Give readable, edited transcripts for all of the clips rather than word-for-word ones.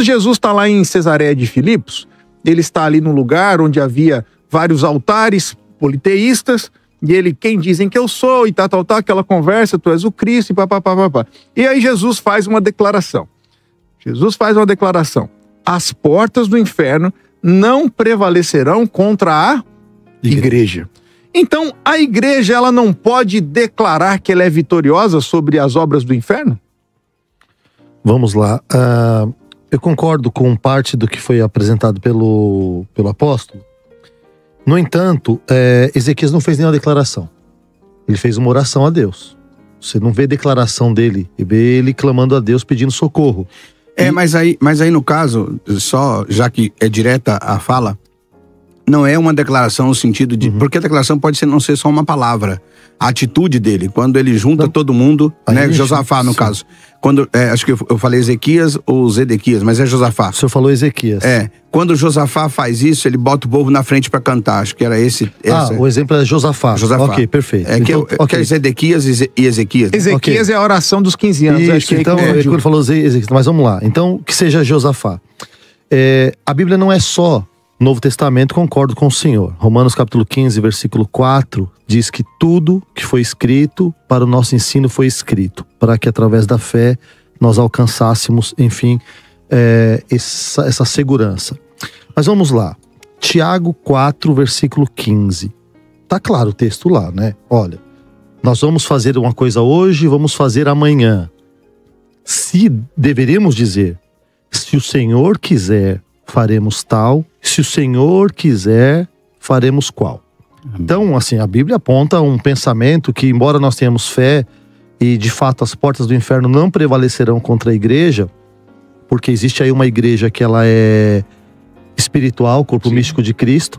Jesus está lá em Cesareia de Filipos, ele está ali num lugar onde havia vários altares politeístas, e ele, quem dizem que eu sou, e tal, aquela conversa, tu és o Cristo, e papapá. E aí Jesus faz uma declaração. As portas do inferno não prevalecerão contra a igreja. Então, a igreja, ela não pode declarar que ela é vitoriosa sobre as obras do inferno? Vamos lá. Eu concordo com parte do que foi apresentado pelo apóstolo. No entanto, Ezequias não fez nenhuma declaração. Ele fez uma oração a Deus. Você não vê declaração dele, e vê ele clamando a Deus pedindo socorro. Mas aí no caso, só já que é direta a fala, não é uma declaração no sentido de... Porque a declaração pode não ser só uma palavra. A atitude dele, quando ele junta todo mundo, né? Josafá, no caso. Quando, acho que eu falei Ezequias ou Zedequias, mas é Josafá. O senhor falou Ezequias. Quando Josafá faz isso, ele bota o povo na frente para cantar. Acho que era esse. O exemplo é Josafá. Ok, perfeito. Que é Zedequias e Ezequias. Ezequias é a oração dos 15 anos. Isso, então, quando ele falou Ezequias, mas vamos lá. Então, que seja Josafá. A Bíblia não é só Novo Testamento, concordo com o senhor. Romanos capítulo 15, versículo 4, diz que tudo que foi escrito para o nosso ensino foi escrito, para que através da fé nós alcançássemos, enfim, essa segurança. Mas vamos lá. Tiago 4, versículo 15. Tá claro o texto lá, né? Olha, nós vamos fazer uma coisa hoje, vamos fazer amanhã. Se deveríamos dizer, se o Senhor quiser, faremos tal, se o Senhor quiser, faremos qual. Então, assim, a Bíblia aponta um pensamento que, embora nós tenhamos fé, e de fato as portas do inferno não prevalecerão contra a igreja, porque existe aí uma igreja que ela é espiritual, corpo místico de Cristo,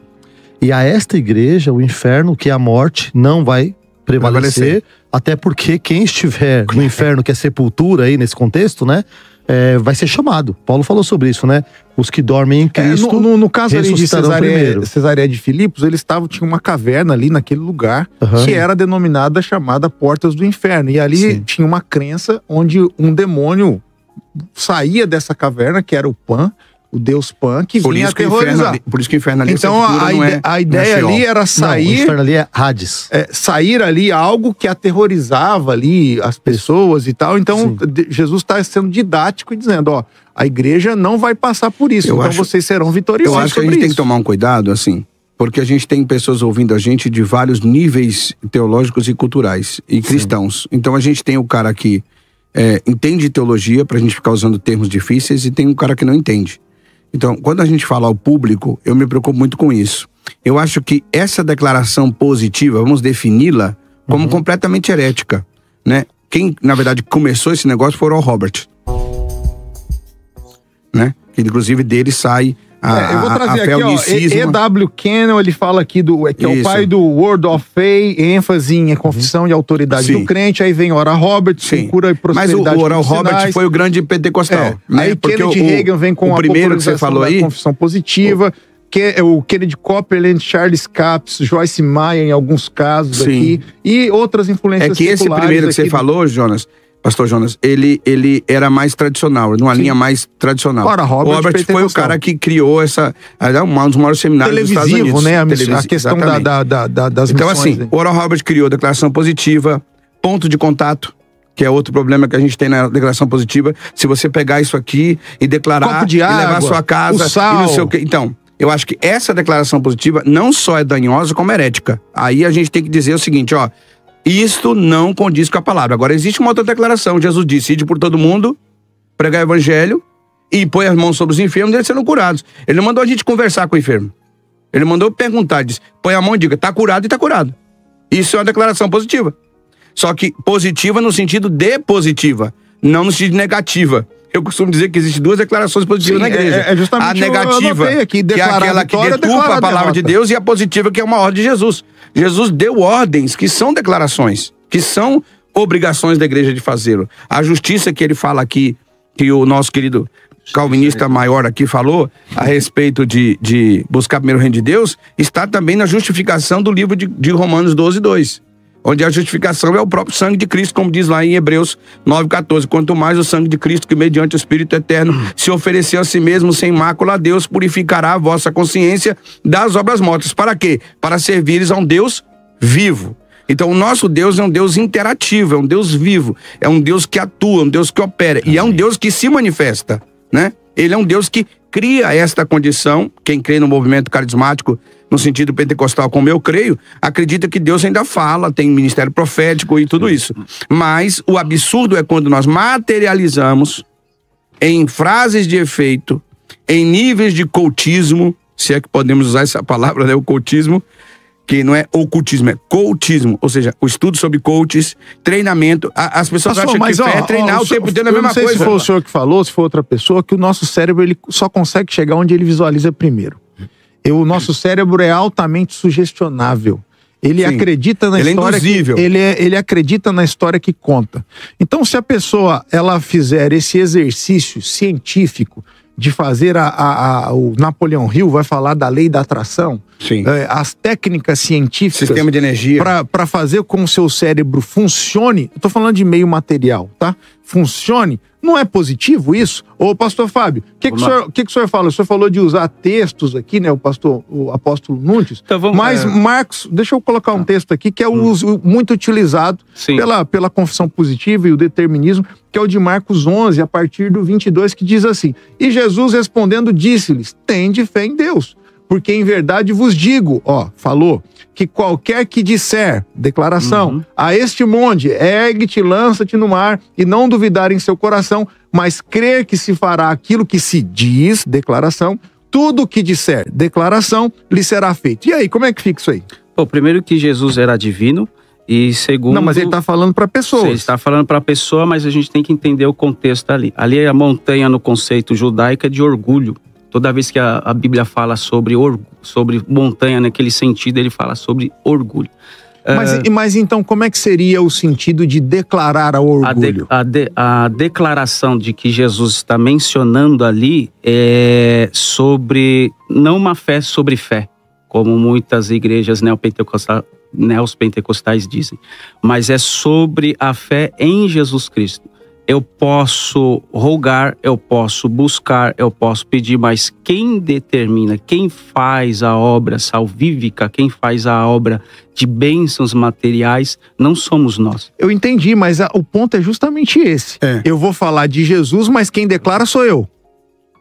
e a esta igreja, o inferno, que é a morte, não vai prevalecer, até porque quem estiver no inferno, que é sepultura aí nesse contexto, né? Vai ser chamado. Paulo falou sobre isso, né? Os que dormem em Cristo no caso ali de Cesareia de Filipos, eles tinha uma caverna ali naquele lugar, que era denominada, chamada Portas do Inferno. E ali tinha uma crença onde um demônio saía dessa caverna, que era o Pan, o deus Pan, que vinha aterrorizar. Por isso que o inferno ali então a ideia ali era sair... Não, o inferno ali é Hades. Sair ali algo que aterrorizava ali as pessoas e tal. Então Jesus está sendo didático e dizendo, ó, a igreja não vai passar por isso. Vocês serão vitoriosos. Eu acho que a gente tem que tomar um cuidado, assim, porque a gente tem pessoas ouvindo a gente de vários níveis teológicos e culturais e cristãos. Então a gente tem o cara que entende teologia, pra gente ficar usando termos difíceis, e tem um cara que não entende. Então, quando a gente fala ao público, eu me preocupo muito com isso. Eu acho que essa declaração positiva, vamos defini-la como completamente herética, né? Quem, na verdade, começou esse negócio foi o Robert, né? Que, inclusive, dele sai eu vou trazer aqui, ó, E.W. Kenyon, ele fala aqui que é o pai do Word of Faith, ênfase em confissão e autoridade do crente. Aí vem Oral Roberts, com cura e prosperidade. Mas o Oral Roberts foi o grande pentecostal. Né? Aí Kennedy Reagan vem com o primeiro que você falou aí, confissão positiva. O Kennedy Copeland, Charles Capps, Joyce Meyer, em alguns casos aqui. E outras influências seculares. Esse primeiro que você falou, Jonas, Pastor Jonas, ele era mais tradicional, numa linha mais tradicional. Ora, o Robert foi o cara que criou um dos maiores seminários dos Estados Unidos. Né? A questão das então, missões, assim, o Oral Robert criou a declaração positiva, ponto de contato, que é outro problema que a gente tem na declaração positiva. Se você pegar isso aqui e declarar, de água, e levar a sua casa, e não sei o quê. Então, eu acho que essa declaração positiva não só é danosa, como herética. Aí a gente tem que dizer o seguinte, ó, isto não condiz com a palavra. Agora, existe uma outra declaração. Jesus disse, ide por todo mundo, pregar o evangelho e põe as mãos sobre os enfermos e eles serão curados. Ele não mandou a gente conversar com o enfermo. Ele mandou perguntar, disse, põe a mão e diga, tá curado e tá curado. Isso é uma declaração positiva. Só que positiva no sentido de positiva, não no sentido de negativa. Eu costumo dizer que existem duas declarações positivas na igreja. Justamente a negativa, aqui, que é aquela que deturpa a palavra de Deus, e a positiva, que é uma ordem de Jesus. Jesus deu ordens que são declarações, que são obrigações da igreja de fazê-lo. A justiça que ele fala aqui, que o nosso querido calvinista maior aqui falou, a respeito de buscar primeiro o reino de Deus, está também na justificação do livro de Romanos 12:2. onde a justificação é o próprio sangue de Cristo, como diz lá em Hebreus 9,14. Quanto mais o sangue de Cristo, que mediante o Espírito Eterno se ofereceu a si mesmo sem mácula a Deus, purificará a vossa consciência das obras mortas. Para quê? Para servires a um Deus vivo. Então o nosso Deus é um Deus interativo, é um Deus vivo, é um Deus que atua, um Deus que opera, e é um Deus que se manifesta, né? Ele é um Deus que cria esta condição. Quem crê no movimento carismático, no sentido pentecostal, como eu creio, acredita que Deus ainda fala, tem ministério profético e tudo isso. Mas o absurdo é quando nós materializamos em frases de efeito, em níveis de cultismo, se é que podemos usar essa palavra, né, o cultismo, que não é ocultismo, é coachismo, ou seja, o estudo sobre coaches, treinamento. As pessoas acham que fé é treinar o tempo inteiro a mesma coisa. Não sei se foi o senhor que falou, se foi outra pessoa, que o nosso cérebro ele só consegue chegar onde ele visualiza primeiro. O nosso cérebro é altamente sugestionável. Ele acredita na história. Ele acredita na história que conta. Então, se a pessoa ela fizer esse exercício científico de fazer o Napoleão Hill vai falar da lei da atração, as técnicas científicas, sistema de energia, para fazer com que o seu cérebro funcione. Eu tô falando de meio material, tá? Funcione. Não é positivo isso? Ô, pastor Fábio, o que o senhor fala? O senhor falou de usar textos aqui, né? O apóstolo Núntios. Então, mas, Marcos, deixa eu colocar um texto aqui que é muito utilizado pela confissão positiva e o determinismo, que é o de Marcos 11, a partir do 22, que diz assim: E Jesus respondendo disse-lhes, tende fé em Deus, porque em verdade vos digo, falou, que qualquer que disser, declaração, a este monte, ergue-te, lança-te no mar, e não duvidar em seu coração, mas crer que se fará aquilo que se diz, declaração, tudo o que disser, declaração, lhe será feito. E aí, como é que fica isso aí? Bom, primeiro que Jesus era divino, e segundo... Não, mas ele está falando para pessoas. Ele está falando para a pessoa, mas a gente tem que entender o contexto ali. Ali é a montanha, no conceito judaico, é de orgulho. Toda vez que a Bíblia fala sobre montanha, naquele sentido, ele fala sobre orgulho. Mas então, como é que seria o sentido de declarar ao orgulho? A declaração de que Jesus está mencionando ali é sobre, não uma fé sobre fé, como muitas igrejas neopentecostais dizem, mas é sobre a fé em Jesus Cristo. Eu posso rogar, eu posso buscar, eu posso pedir, mas quem determina, quem faz a obra salvífica, quem faz a obra de bênçãos materiais, não somos nós. Eu entendi, mas o ponto é justamente esse. Eu vou falar de Jesus, mas quem declara sou eu.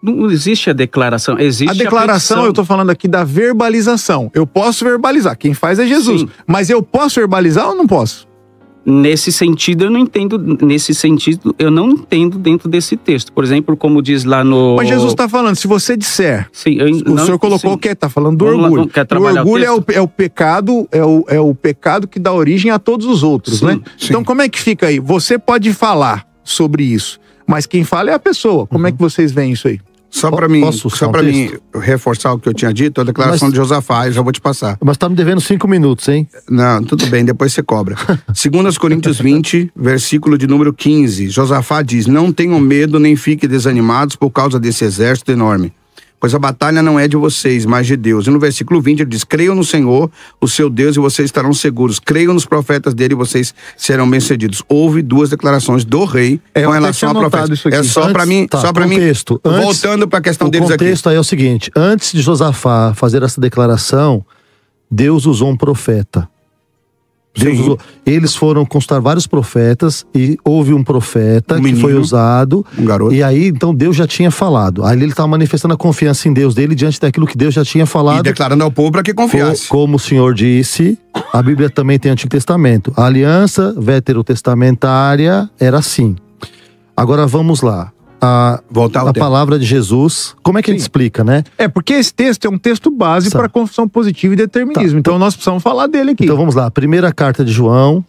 Não existe a declaração, existe a declaração. Eu estou falando aqui da verbalização. Eu posso verbalizar, quem faz é Jesus. Sim. Mas eu posso verbalizar ou não posso? Nesse sentido, eu não entendo. Nesse sentido, eu não entendo dentro desse texto. Por exemplo, como diz lá no... Mas Jesus está falando, se você disser... Sim, o senhor colocou o que? Está falando do orgulho. O orgulho é o pecado, é o pecado que dá origem a todos os outros, né? Sim. Então, como é que fica aí? Você pode falar sobre isso, mas quem fala é a pessoa. Como é que vocês veem isso aí? Só para mim reforçar o que eu tinha dito, a declaração de Josafá, eu já vou te passar. Mas tá me devendo 5 minutos, hein? Não, tudo bem, depois você cobra. 2 Coríntios 20, versículo de número 15. Josafá diz, não tenham medo nem fiquem desanimados por causa desse exército enorme, pois a batalha não é de vocês, mas de Deus. E no versículo 20 ele diz, creiam no Senhor, o seu Deus, e vocês estarão seguros. Creiam nos profetas dele e vocês serão bem-sucedidos. Houve 2 declarações do rei com relação a profetas. É só para mim, voltando para a questão deles aqui. O contexto aí é o seguinte, antes de Josafá fazer essa declaração, Deus usou um profeta. Eles foram consultar vários profetas e houve um profeta que foi usado, um garoto. E aí então Deus já tinha falado. Aí ele estava manifestando a confiança em Deus dele diante daquilo que Deus já tinha falado. E declarando ao povo para que confiasse. Como o Senhor disse, a Bíblia também tem Antigo Testamento. A aliança veterotestamentária era assim. Agora vamos lá. A palavra de Jesus, como é que a gente explica, né? Porque esse texto é um texto base para confissão positiva e determinismo. Então nós precisamos falar dele aqui. Então vamos lá, primeira carta de João,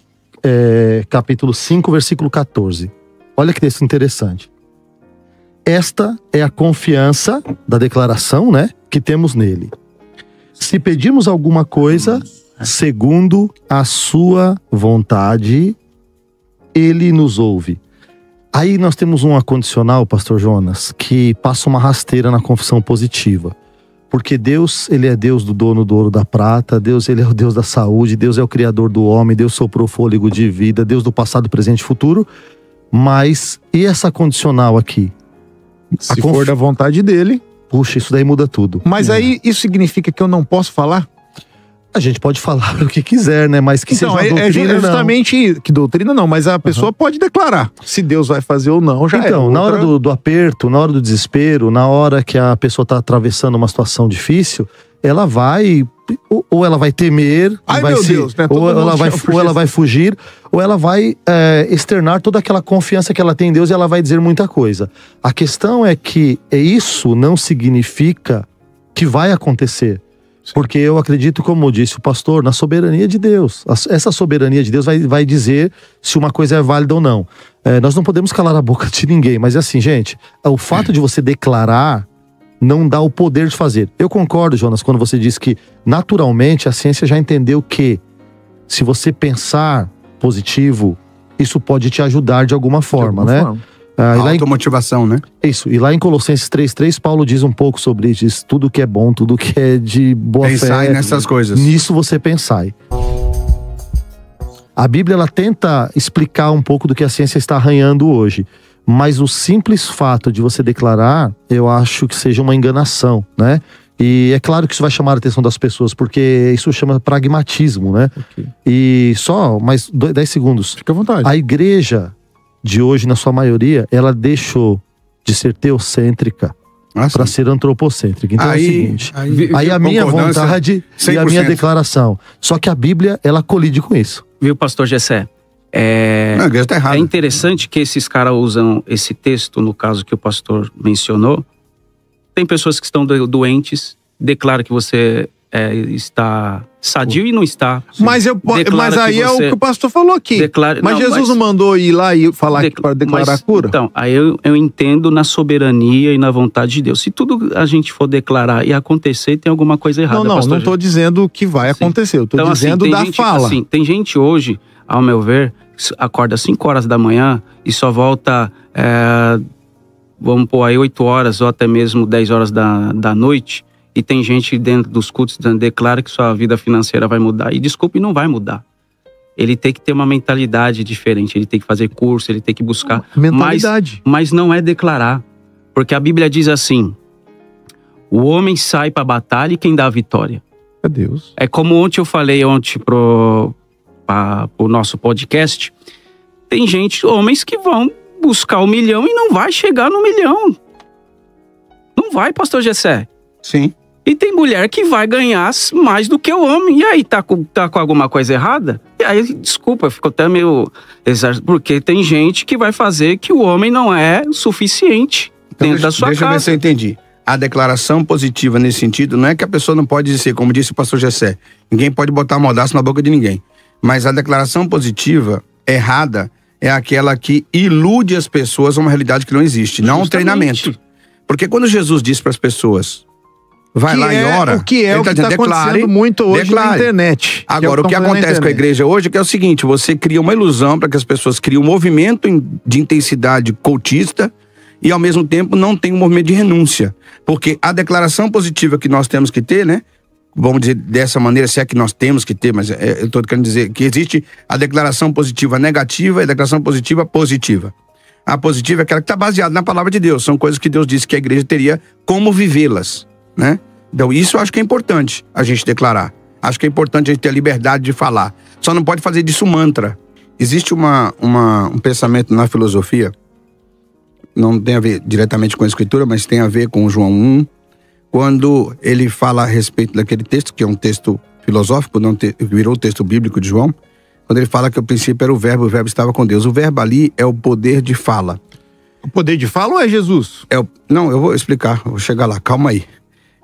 capítulo 5, versículo 14. Olha que texto interessante. Esta é a confiança da declaração, né, que temos nele. Se pedirmos alguma coisa segundo a sua vontade, ele nos ouve. Aí nós temos uma condicional, pastor Jonas, que passa uma rasteira na confissão positiva. Porque Deus, ele é Deus do dono do ouro da prata, Deus, ele é o Deus da saúde, Deus é o criador do homem, Deus soprou fôlego de vida, Deus do passado, presente e futuro. Mas, e essa condicional aqui? Se for da vontade dele. Puxa, isso daí muda tudo. Mas aí, isso significa que eu não posso falar? A gente pode falar o que quiser, né? Mas que então, seja uma doutrina, é justamente não. Que doutrina não, mas a pessoa pode declarar se Deus vai fazer ou não, já então, na hora do aperto, na hora do desespero, na hora que a pessoa está atravessando uma situação difícil, ela vai, ou ela vai temer, Deus, né? ou ela vai fugir, ou ela vai externar toda aquela confiança que ela tem em Deus e ela vai dizer muita coisa. A questão é que isso não significa que vai acontecer. Porque eu acredito, como disse o pastor, na soberania de Deus. Essa soberania de Deus vai dizer se uma coisa é válida ou não. Nós não podemos calar a boca de ninguém, mas é assim, gente, o fato de você declarar não dá o poder de fazer. Eu concordo, Jonas, quando você diz que naturalmente a ciência já entendeu que se você pensar positivo, isso pode te ajudar de alguma forma, né? Automotivação, né? Isso, e lá em Colossenses 3:3, Paulo diz um pouco sobre isso, diz tudo que é bom, tudo que é de boa fé. Pensai nessas coisas. Nisso você pensai. A Bíblia, ela tenta explicar um pouco do que a ciência está arranhando hoje, mas o simples fato de você declarar, eu acho que seja uma enganação, né? E é claro que isso vai chamar a atenção das pessoas, porque isso chama pragmatismo, né? Okay. E só mais 10 segundos. Fica à vontade. A igreja de hoje, na sua maioria, ela deixou de ser teocêntrica para ser antropocêntrica. Então é o seguinte, aí a minha vontade 100%. E a minha declaração. Só que a Bíblia, ela colide com isso. Viu, pastor Gessé? A igreja tá errada. É interessante que esses caras usam esse texto, no caso que o pastor mencionou. Tem pessoas que estão doentes, declara que você está sadio e não está. Mas aí é o que o pastor falou aqui. Mas Jesus não mandou ir lá e falar para declarar a cura? Então, aí eu entendo na soberania e na vontade de Deus. Se tudo a gente for declarar e acontecer, tem alguma coisa errada. Não estou dizendo que vai acontecer. Eu estou dizendo da fala. Assim, tem gente hoje, ao meu ver, acorda às 5 horas da manhã e só volta, vamos pôr aí 8 horas ou até mesmo 10 horas da noite. E tem gente dentro dos cultos que declara que sua vida financeira vai mudar. E desculpe, não vai mudar. Ele tem que ter uma mentalidade diferente. Ele tem que fazer curso, ele tem que buscar. Mentalidade. Mas não é declarar. Porque a Bíblia diz assim: o homem sai para a batalha e quem dá a vitória? É Deus. É como ontem eu falei pro nosso podcast. Tem homens que vão buscar 1 milhão e não vai chegar no 1 milhão. Não vai, pastor Gessé. Sim. E tem mulher que vai ganhar mais do que o homem. E aí, tá com alguma coisa errada? E aí, desculpa, ficou até meio... Porque tem gente que vai fazer que o homem não é suficiente dentro da sua casa. Deixa eu ver se eu entendi. A declaração positiva nesse sentido não é que a pessoa não pode dizer, como disse o pastor Gessé, ninguém pode botar mordaço na boca de ninguém. Mas a declaração positiva errada é aquela que ilude as pessoas a uma realidade que não existe. Justamente. Não um treinamento. Porque quando Jesus diz para as pessoas... Vai lá e ora. O que é o que está acontecendo muito hoje na internet. Agora, o que acontece com a igreja hoje é que é o seguinte, você cria uma ilusão para que as pessoas criem um movimento de intensidade cultista e, ao mesmo tempo, não tem um movimento de renúncia. Porque a declaração positiva que nós temos que ter, né? Vamos dizer dessa maneira, se é que nós temos que ter, mas eu estou querendo dizer que existe a declaração positiva negativa e a declaração positiva positiva. A positiva é aquela que está baseada na palavra de Deus. São coisas que Deus disse que a igreja teria como vivê-las. Né? Então isso eu acho que é importante a gente declarar. Acho que é importante a gente ter a liberdade de falar. Só não pode fazer disso mantra. Existe um pensamento na filosofia, não tem a ver diretamente com a escritura, mas tem a ver com João 1, quando ele fala a respeito daquele texto, que é um texto filosófico, virou o texto bíblico de João, quando ele fala que o princípio era o verbo estava com Deus. O verbo ali é o poder de fala. O poder de fala ou é Jesus? Não, eu vou explicar, eu vou chegar lá, calma aí.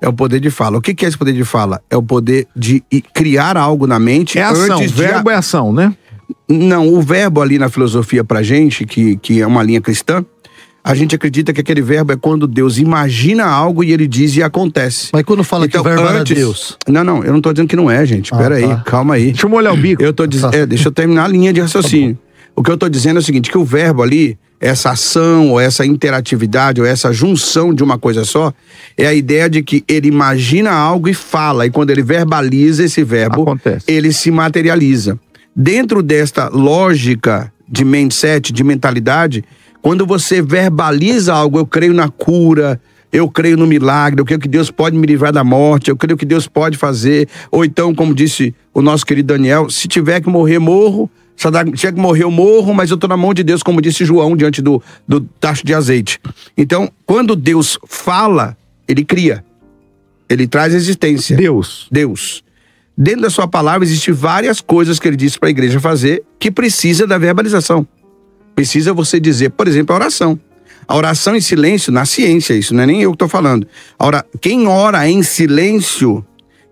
É o poder de fala. O que é esse poder de fala? É o poder de criar algo na mente. É ação, verbo é ação, né? Não, o verbo ali na filosofia pra gente, que é uma linha cristã, a gente acredita que aquele verbo é quando Deus imagina algo e ele diz e acontece. Mas quando fala então, que o verbo era Deus? Não, eu não tô dizendo que não é, gente. Pera aí, calma aí. Deixa eu molhar o bico. Eu tô dizendo, deixa eu terminar a linha de raciocínio. Tá. O que eu estou dizendo é o seguinte, que o verbo ali, essa ação, ou essa interatividade, ou essa junção de uma coisa só, é a ideia de que ele imagina algo e fala, e quando ele verbaliza esse verbo, ele se materializa. Dentro desta lógica de mindset, de mentalidade, quando você verbaliza algo, eu creio na cura, eu creio no milagre, eu creio que Deus pode me livrar da morte, eu creio que Deus pode fazer, ou então, como disse o nosso querido Daniel, se tiver que morrer, morro, se tiver que morrer, eu morro, mas eu estou na mão de Deus, como disse João, diante do tacho de azeite. Então, quando Deus fala, ele cria, ele traz existência. Deus. Dentro da sua palavra, existem várias coisas que ele disse para a igreja fazer, que precisa da verbalização. Precisa você dizer, por exemplo, a oração. A oração em silêncio, na ciência, isso não é nem eu que estou falando. Quem ora em silêncio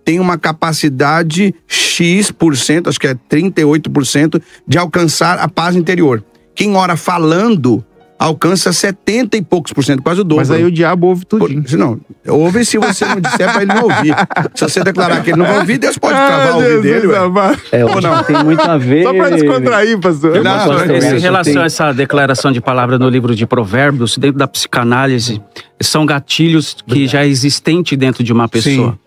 tem uma capacidade X%, acho que é 38%, de alcançar a paz interior. Quem ora falando alcança 70 e poucos %, quase o dobro. Mas aí o diabo ouve tudinho. Não, ouve se você não disser para ele não ouvir. Se você declarar que ele não vai ouvir, Deus pode travar o ouvido dele. Ou não, tem muito a ver... Só para descontrair, pastor. Em relação a essa declaração de palavra no livro de Provérbios, dentro da psicanálise, são gatilhos que já existem dentro de uma pessoa. Sim.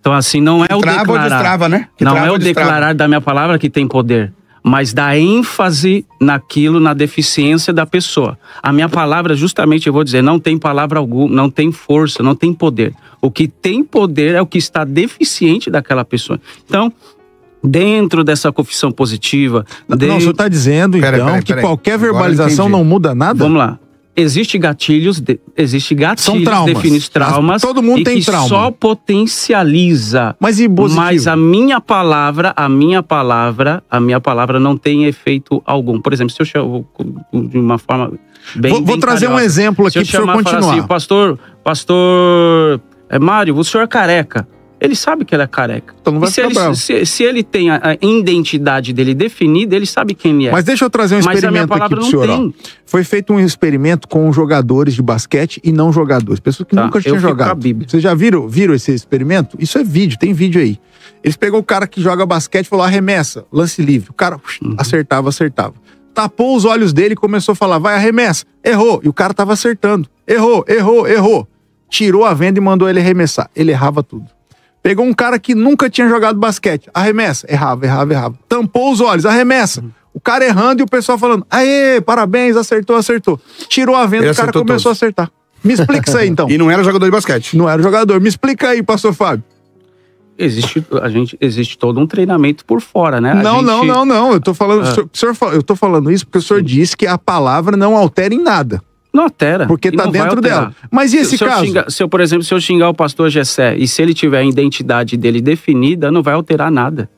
Então, assim, não é o declarar... Trava ou destrava, né? Não é o declarar da minha palavra que tem poder, mas dá ênfase naquilo, na deficiência da pessoa. A minha palavra, justamente, eu vou dizer, não tem palavra alguma, não tem força, não tem poder. O que tem poder é o que está deficiente daquela pessoa. Então, dentro dessa confissão positiva... Não, o senhor está dizendo, então, que qualquer verbalização não muda nada? Vamos lá. Existe gatilhos definidos traumas. Todo mundo tem trauma. Só potencializa. Mas a minha palavra não tem efeito algum. Por exemplo, se eu chamo de uma forma bem vou trazer um exemplo aqui para o senhor continuar. Assim, pastor Mário, o senhor é careca. Ele sabe que ele é careca. Então não vai ficar bravo. Se ele tem a identidade dele definida, ele sabe quem ele é. Mas deixa eu trazer um experimento aqui pro senhor. Foi feito um experimento com jogadores de basquete e não jogadores. Pessoas que nunca tinham jogado. Vocês já viram esse experimento? Isso é vídeo, tem vídeo aí. Eles pegou o cara que joga basquete e falou, arremessa, lance livre. O cara acertava. Tapou os olhos dele e começou a falar, vai, arremessa. Errou. E o cara tava acertando. Errou. Tirou a venda e mandou ele arremessar. Ele errava tudo. Pegou um cara que nunca tinha jogado basquete. Arremessa. Errava. Tampou os olhos. Arremessa. O cara errando e o pessoal falando, aê, parabéns, acertou. Tirou a venda e o cara começou a acertar. Me explica isso aí, então. E não era jogador de basquete. Não era jogador. Me explica aí, pastor Fábio. Existe todo um treinamento por fora, né? Não. Eu tô falando isso porque o senhor disse que a palavra não altera em nada. Não altera. Porque tá dentro dela. Mas e esse caso? Por exemplo, se eu xingar o pastor Gessé e se ele tiver a identidade dele definida, não vai alterar nada.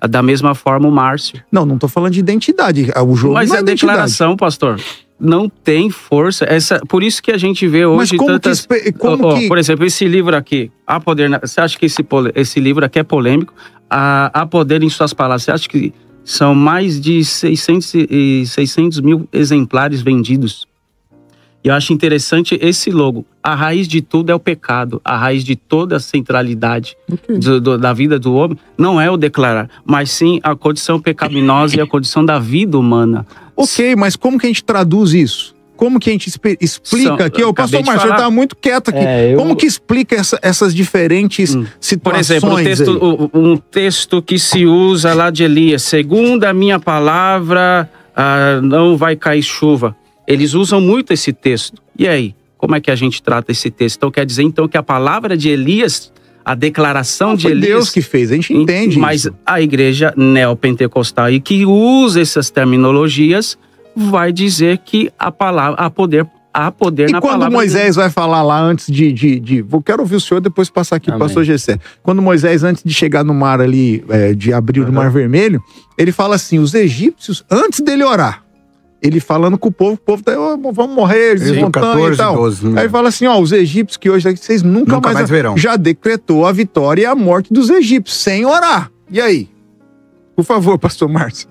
Da mesma forma o Márcio. Não tô falando de identidade. O jogo mas não é a declaração, pastor, não tem força. Por isso que a gente vê hoje tantas... Por exemplo, esse livro aqui, A Poder... Você acha que esse livro aqui é polêmico? A Poder em Suas Palavras. Você acha que são mais de 600 mil exemplares vendidos? E eu acho interessante esse logo. A raiz de tudo é o pecado. A raiz de toda a centralidade da vida do homem não é o declarar, mas sim a condição pecaminosa e a condição da vida humana. Ok, mas como que a gente traduz isso? Como que a gente explica aqui? O pastor Marcelo está muito quieto aqui. Como que explica essas diferentes situações? Por exemplo, um texto que se usa lá de Elias. Segundo a minha palavra, não vai cair chuva. Eles usam muito esse texto. E aí? Como é que a gente trata esse texto? Então quer dizer que a palavra de Elias, a declaração de Elias... Foi Deus que fez, a gente entende mas isso. A igreja neopentecostal e que usa essas terminologias vai dizer que há poder na palavra. E quando Moisés vai falar lá antes eu quero ouvir o senhor, depois passar aqui para o pastor Gessé. Quando Moisés, antes de chegar no mar ali, de abrir o Mar Vermelho, ele fala assim, os egípcios, antes dele orar, ele falando com o povo tá, vamos morrer, desmontando e tal. 12, aí fala assim, os egípcios que hoje vocês nunca mais verão. Já decretou a vitória e a morte dos egípcios, sem orar. E aí? Por favor, pastor Márcio.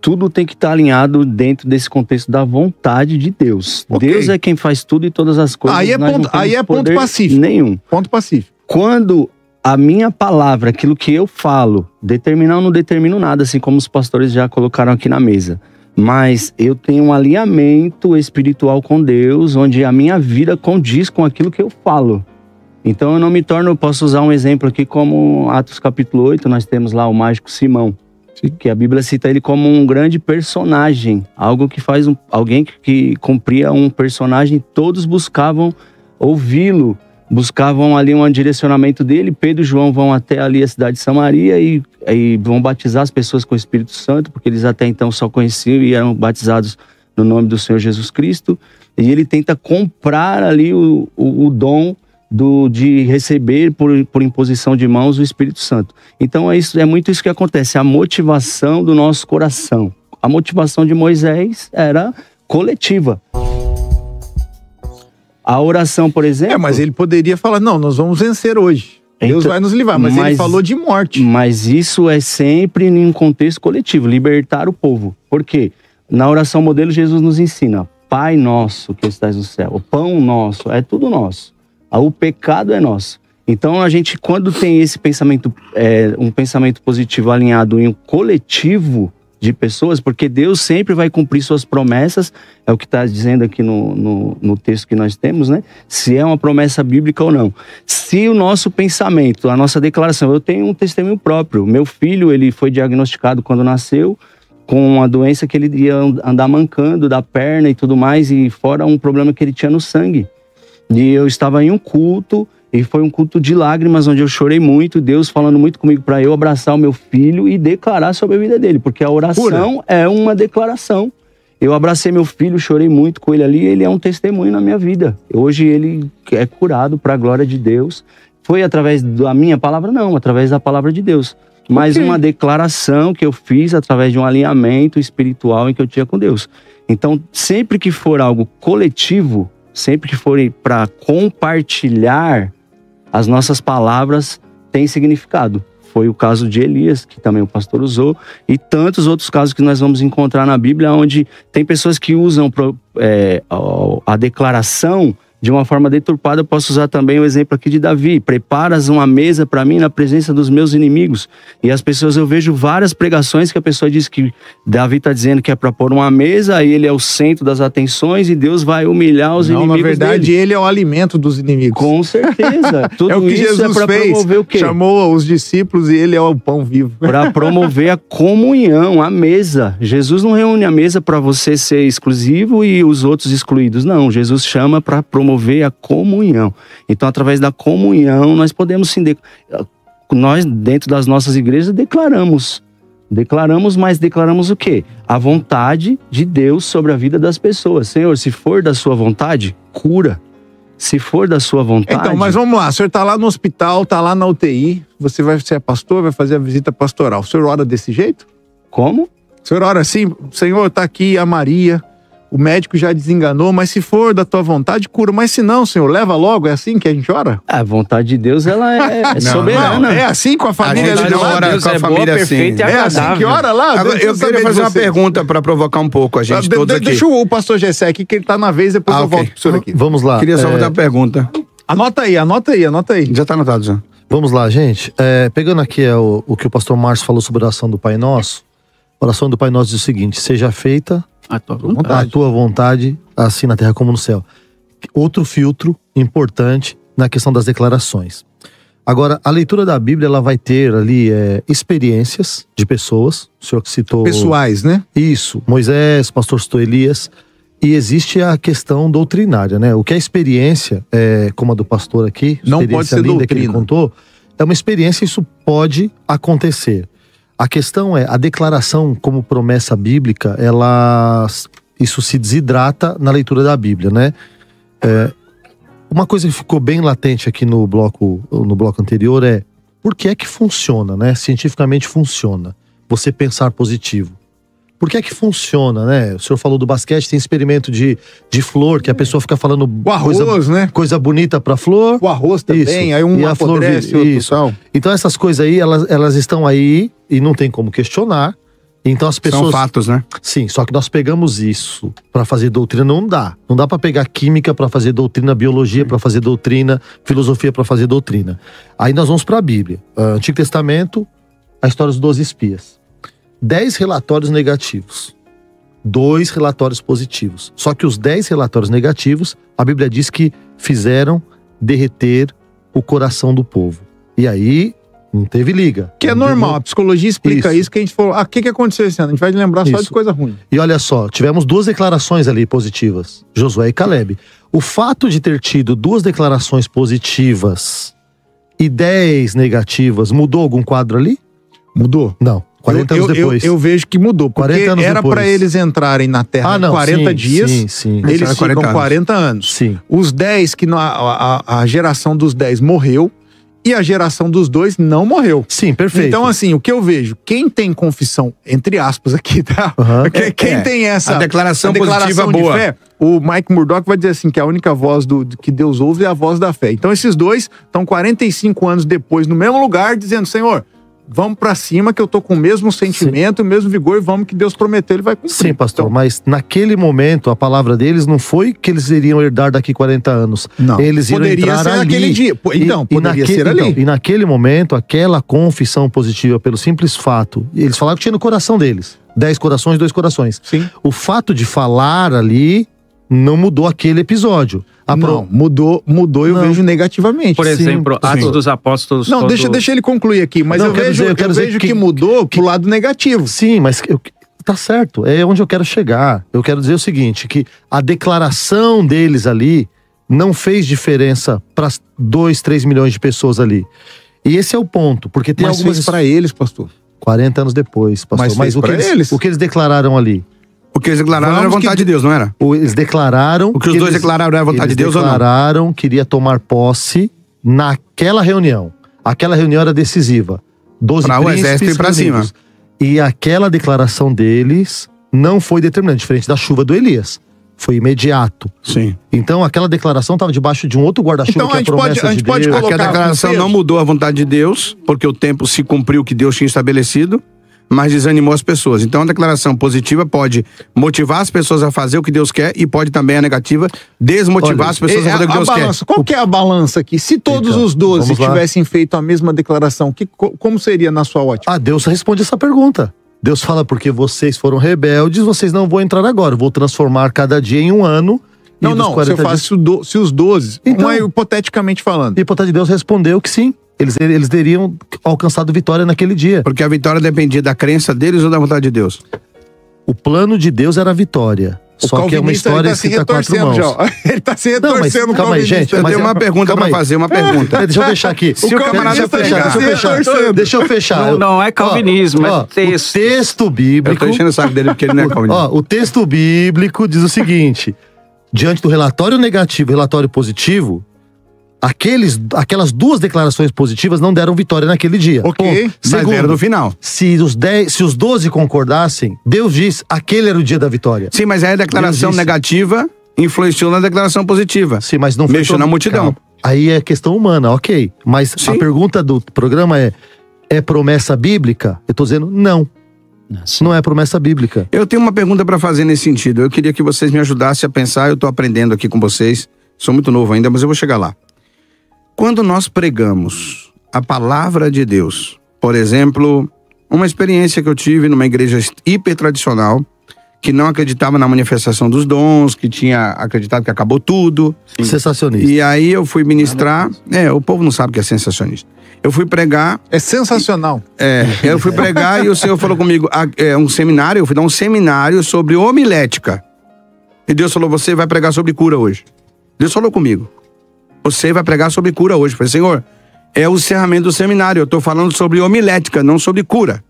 Tudo tem que estar alinhado dentro desse contexto da vontade de Deus. Okay. Deus é quem faz tudo e todas as coisas. Aí é ponto pacífico. Nenhum. Ponto pacífico. Quando a minha palavra, aquilo que eu falo, determinar ou não determino nada, assim como os pastores já colocaram aqui na mesa. mas eu tenho um alinhamento espiritual com Deus, onde a minha vida condiz com aquilo que eu falo. Então eu não me torno, eu posso usar um exemplo aqui como Atos capítulo 8, nós temos lá o mágico Simão, que a Bíblia cita ele como um grande personagem, algo que faz alguém que cumpria um personagem, todos buscavam ouvi-lo, buscavam ali um direcionamento dele. Pedro e João vão até ali a cidade de Samaria e vão batizar as pessoas com o Espírito Santo, porque eles até então só conheciam e eram batizados no nome do Senhor Jesus Cristo. E ele tenta comprar ali o dom de receber por imposição de mãos o Espírito Santo. Então é muito isso que acontece, a motivação do nosso coração. A motivação de Moisés era coletiva. A oração, por exemplo... mas ele poderia falar, não, nós vamos vencer hoje. Deus vai nos livrar, mas ele falou de morte. Mas isso é sempre em um contexto coletivo, libertar o povo. Por quê? Na oração modelo, Jesus nos ensina, Pai nosso que estás no céu, o pão nosso, é tudo nosso. O pecado é nosso. Então a gente, quando tem esse pensamento, um pensamento positivo alinhado em um coletivo de pessoas, porque Deus sempre vai cumprir suas promessas, é o que está dizendo aqui no texto que nós temos, né? Se é uma promessa bíblica ou não. Se o nosso pensamento, a nossa declaração, eu tenho um testemunho próprio. Meu filho, ele foi diagnosticado quando nasceu com uma doença que ele ia andar mancando da perna e tudo mais, e fora um problema que ele tinha no sangue. E eu estava em um culto, e foi um culto de lágrimas, onde eu chorei muito, Deus falando muito comigo para eu abraçar o meu filho e declarar sobre a vida dele, porque a oração é uma declaração. Eu abracei meu filho, chorei muito com ele ali, ele é um testemunho na minha vida. Hoje ele é curado para a glória de Deus. Foi através da minha palavra? Não, através da palavra de Deus. Mas uma declaração que eu fiz através de um alinhamento espiritual em que eu tinha com Deus. Então, sempre que for algo coletivo, sempre que forem para compartilhar, as nossas palavras têm significado. Foi o caso de Elias, que também o pastor usou, e tantos outros casos que nós vamos encontrar na Bíblia, onde tem pessoas que usam a declaração de uma forma deturpada. Eu posso usar também o exemplo aqui de Davi. Preparas uma mesa para mim na presença dos meus inimigos. E as pessoas, eu vejo várias pregações que a pessoa diz que Davi está dizendo que é para pôr uma mesa, aí ele é o centro das atenções e Deus vai humilhar os inimigos dele. Na verdade, ele é o alimento dos inimigos. Com certeza. Tudo é o que isso Jesus fez. Promover o quê? Chamou os discípulos e ele é o pão vivo. Para promover a comunhão, a mesa. Jesus não reúne a mesa para você ser exclusivo e os outros excluídos. Não, Jesus chama para promover a comunhão. Então, através da comunhão, nós podemos sim... Nós, dentro das nossas igrejas, declaramos, mas declaramos o quê? A vontade de Deus sobre a vida das pessoas. Senhor, se for da sua vontade, cura. Se for da sua vontade... Então, mas vamos lá. O senhor está lá no hospital, está lá na UTI, você vai ser pastor, vai fazer a visita pastoral. O senhor ora desse jeito? Como? O senhor ora assim, Senhor, está aqui a Maria... O médico já desenganou, mas se for da tua vontade, cura. Mas se não, Senhor, leva logo. É assim que a gente ora? A vontade de Deus, ela é soberana. Não, é assim com a família. A gente não ora com a família assim. É assim que ora lá? Agora, eu queria fazer uma pergunta para provocar um pouco a gente todos aqui. Deixa o pastor Gessé aqui, que ele tá na vez, depois eu volto pro senhor aqui. Vamos lá. Queria só fazer uma pergunta. Anota aí. Já tá anotado, já. Vamos lá, gente. Pegando aqui o que o pastor Márcio falou sobre a oração do Pai Nosso. A oração do Pai Nosso diz o seguinte: seja feita a tua vontade, assim na terra como no céu. Outro filtro importante na questão das declarações. Agora, a leitura da Bíblia, ela vai ter ali experiências de pessoas. O senhor que citou... Pessoais, né? Isso. Moisés, o pastor citou Elias. E existe a questão doutrinária, né? O que é experiência, como a do pastor aqui, não pode ser linda doutrina. Que ele contou, é uma experiência, isso pode acontecer. A questão é, a declaração como promessa bíblica, isso se desidrata na leitura da Bíblia, né? Uma coisa que ficou bem latente aqui no bloco anterior é, por que é que funciona, né? Cientificamente funciona você pensar positivo. Por que é que funciona, né? O senhor falou do basquete, tem experimento de flor, que a pessoa fica falando o arroz, né? Coisa bonita pra flor. O arroz também, isso. Aí um e a flor isso. Então essas coisas aí, elas estão aí e não tem como questionar. Então as pessoas... São fatos, né? Sim, só que nós pegamos isso pra fazer doutrina, não dá. Não dá pra pegar química pra fazer doutrina, biologia pra fazer doutrina, filosofia pra fazer doutrina. Aí nós vamos pra Bíblia. Antigo Testamento, a história dos 12 espias. 10 relatórios negativos. 2 relatórios positivos. Só que os 10 relatórios negativos, a Bíblia diz que fizeram derreter o coração do povo. E aí, não teve liga. Que é normal, a psicologia explica isso que a gente falou, o que aconteceu esse ano? A gente vai lembrar só de coisa ruim. E olha só, tivemos 2 declarações ali positivas, Josué e Caleb. O fato de ter tido 2 declarações positivas e 10 negativas, mudou algum quadro ali? Mudou? Não. 40 anos depois. Eu vejo que mudou, porque era para eles entrarem na Terra em 40 dias, eles ficam 40 anos. Sim. Os 10, que a geração dos 10 morreu, e a geração dos 2 não morreu. Sim, perfeito. Então, assim, o que eu vejo, quem tem confissão, entre aspas aqui, tá? Quem tem essa... A declaração positiva de boa. fé, o Mike Murdock vai dizer assim, que a única voz que Deus ouve é a voz da fé. Então, esses 2 estão 45 anos depois no mesmo lugar, dizendo, Senhor, vamos pra cima, que eu tô com o mesmo sentimento, o mesmo vigor, e vamos que Deus prometeu, ele vai cumprir. Sim, pastor, então, mas naquele momento, a palavra deles não foi que eles iriam herdar daqui 40 anos. Não, eles iriam poderia entrar ser ali. naquele dia. Então, poderia ser ali. Então, e naquele momento, aquela confissão positiva, pelo simples fato, eles falaram que tinha no coração deles. 10 corações, 2 corações. Sim. O fato de falar ali não mudou aquele episódio. Não, mudou, eu vejo negativamente. Por exemplo, Atos dos Apóstolos... Não, deixa ele concluir aqui, mas eu vejo que mudou pro lado negativo. Sim, mas tá certo, é onde eu quero chegar. Eu quero dizer o seguinte, que a declaração deles ali não fez diferença para 2, 3 milhões de pessoas ali. E esse é o ponto, porque tem algumas... fez para eles, pastor. 40 anos depois, pastor. Mas o que eles declararam ali? O que eles declararam era a vontade de Deus, não era? Eles declararam... O que os dois declararam era a vontade de Deus ou não? Eles declararam que iria tomar posse naquela reunião. Aquela reunião era decisiva. 12 para o exército ir pra cima. E aquela declaração deles não foi determinante, diferente da chuva do Elias. Foi imediato. Sim. Então aquela declaração estava debaixo de um outro guarda-chuva, que é a promessa de Deus. Aquela declaração não mudou a vontade de Deus, porque o tempo se cumpriu que Deus tinha estabelecido, mas desanimou as pessoas. Então a declaração positiva pode motivar as pessoas a fazer o que Deus quer, e pode também a negativa desmotivar as pessoas a fazer o que Deus quer. Qual que é a balança aqui? Se todos os 12 tivessem feito a mesma declaração, como seria na sua ótica? Deus responde essa pergunta. Deus fala, porque vocês foram rebeldes, vocês não vão entrar agora. Eu vou transformar cada dia em um ano. Não, se eu faço se os 12, então, hipoteticamente falando. Hipoteticamente, Deus respondeu que sim. Eles teriam alcançado vitória naquele dia. Porque a vitória dependia da crença deles ou da vontade de Deus? O plano de Deus era a vitória. Só que é uma história escrita a 4 mãos. Ele tá se retorcendo. Calma aí, gente. Eu tenho uma pergunta pra fazer, uma pergunta. Deixa eu fechar aqui. Deixa eu fechar. Não é calvinismo, é texto. O texto bíblico... Eu tô enchendo o saco dele porque ele não é calvinista. O texto bíblico diz o seguinte: diante do relatório negativo e relatório positivo, aquelas 2 declarações positivas não deram vitória naquele dia. Ok. Mas era no final. Se os 12 concordassem, Deus diz, aquele era o dia da vitória. Sim, mas aí a declaração negativa influenciou na declaração positiva. Sim, mas não mexeu na multidão. Calma. Aí é questão humana, ok. Mas a pergunta do programa é promessa bíblica? Eu tô dizendo não. Não é promessa bíblica. Eu tenho uma pergunta para fazer nesse sentido. Eu queria que vocês me ajudassem a pensar. Eu tô aprendendo aqui com vocês. Sou muito novo ainda, mas eu vou chegar lá. Quando nós pregamos a palavra de Deus, por exemplo, uma experiência que eu tive numa igreja hiper tradicional, que não acreditava na manifestação dos dons, que tinha acreditado que acabou tudo. Sim. Sensacionista. E aí eu fui ministrar. O povo não sabe que é sensacionista. Eu fui pregar. É sensacional. Eu fui pregar e o Senhor falou comigo, um seminário, eu fui dar um seminário sobre homilética. E Deus falou, você vai pregar sobre cura hoje. Deus falou comigo. Você vai pregar sobre cura hoje. Eu falei, Senhor, é o encerramento do seminário. Eu estou falando sobre homilética, não sobre cura.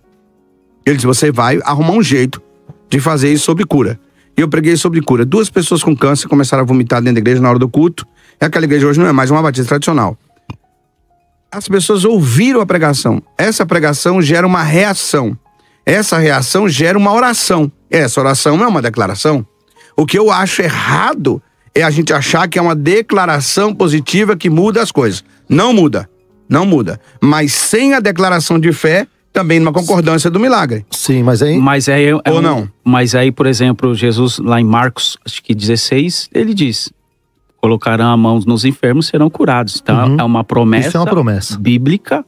Ele disse, você vai arrumar um jeito de fazer isso sobre cura. E eu preguei sobre cura. 2 pessoas com câncer começaram a vomitar dentro da igreja na hora do culto. E aquela igreja hoje não é mais uma batista tradicional. As pessoas ouviram a pregação. Essa pregação gera uma reação. Essa reação gera uma oração. Essa oração não é uma declaração. O que eu acho errado é a gente achar que é uma declaração positiva que muda as coisas. Não muda. Não muda. Mas sem a declaração de fé, também numa concordância do milagre. Sim, mas aí... Ou não? Mas aí, por exemplo, Jesus, lá em Marcos, acho que 16, ele diz, colocarão a mão nos enfermos, serão curados. Então, é uma promessa, Isso é uma promessa bíblica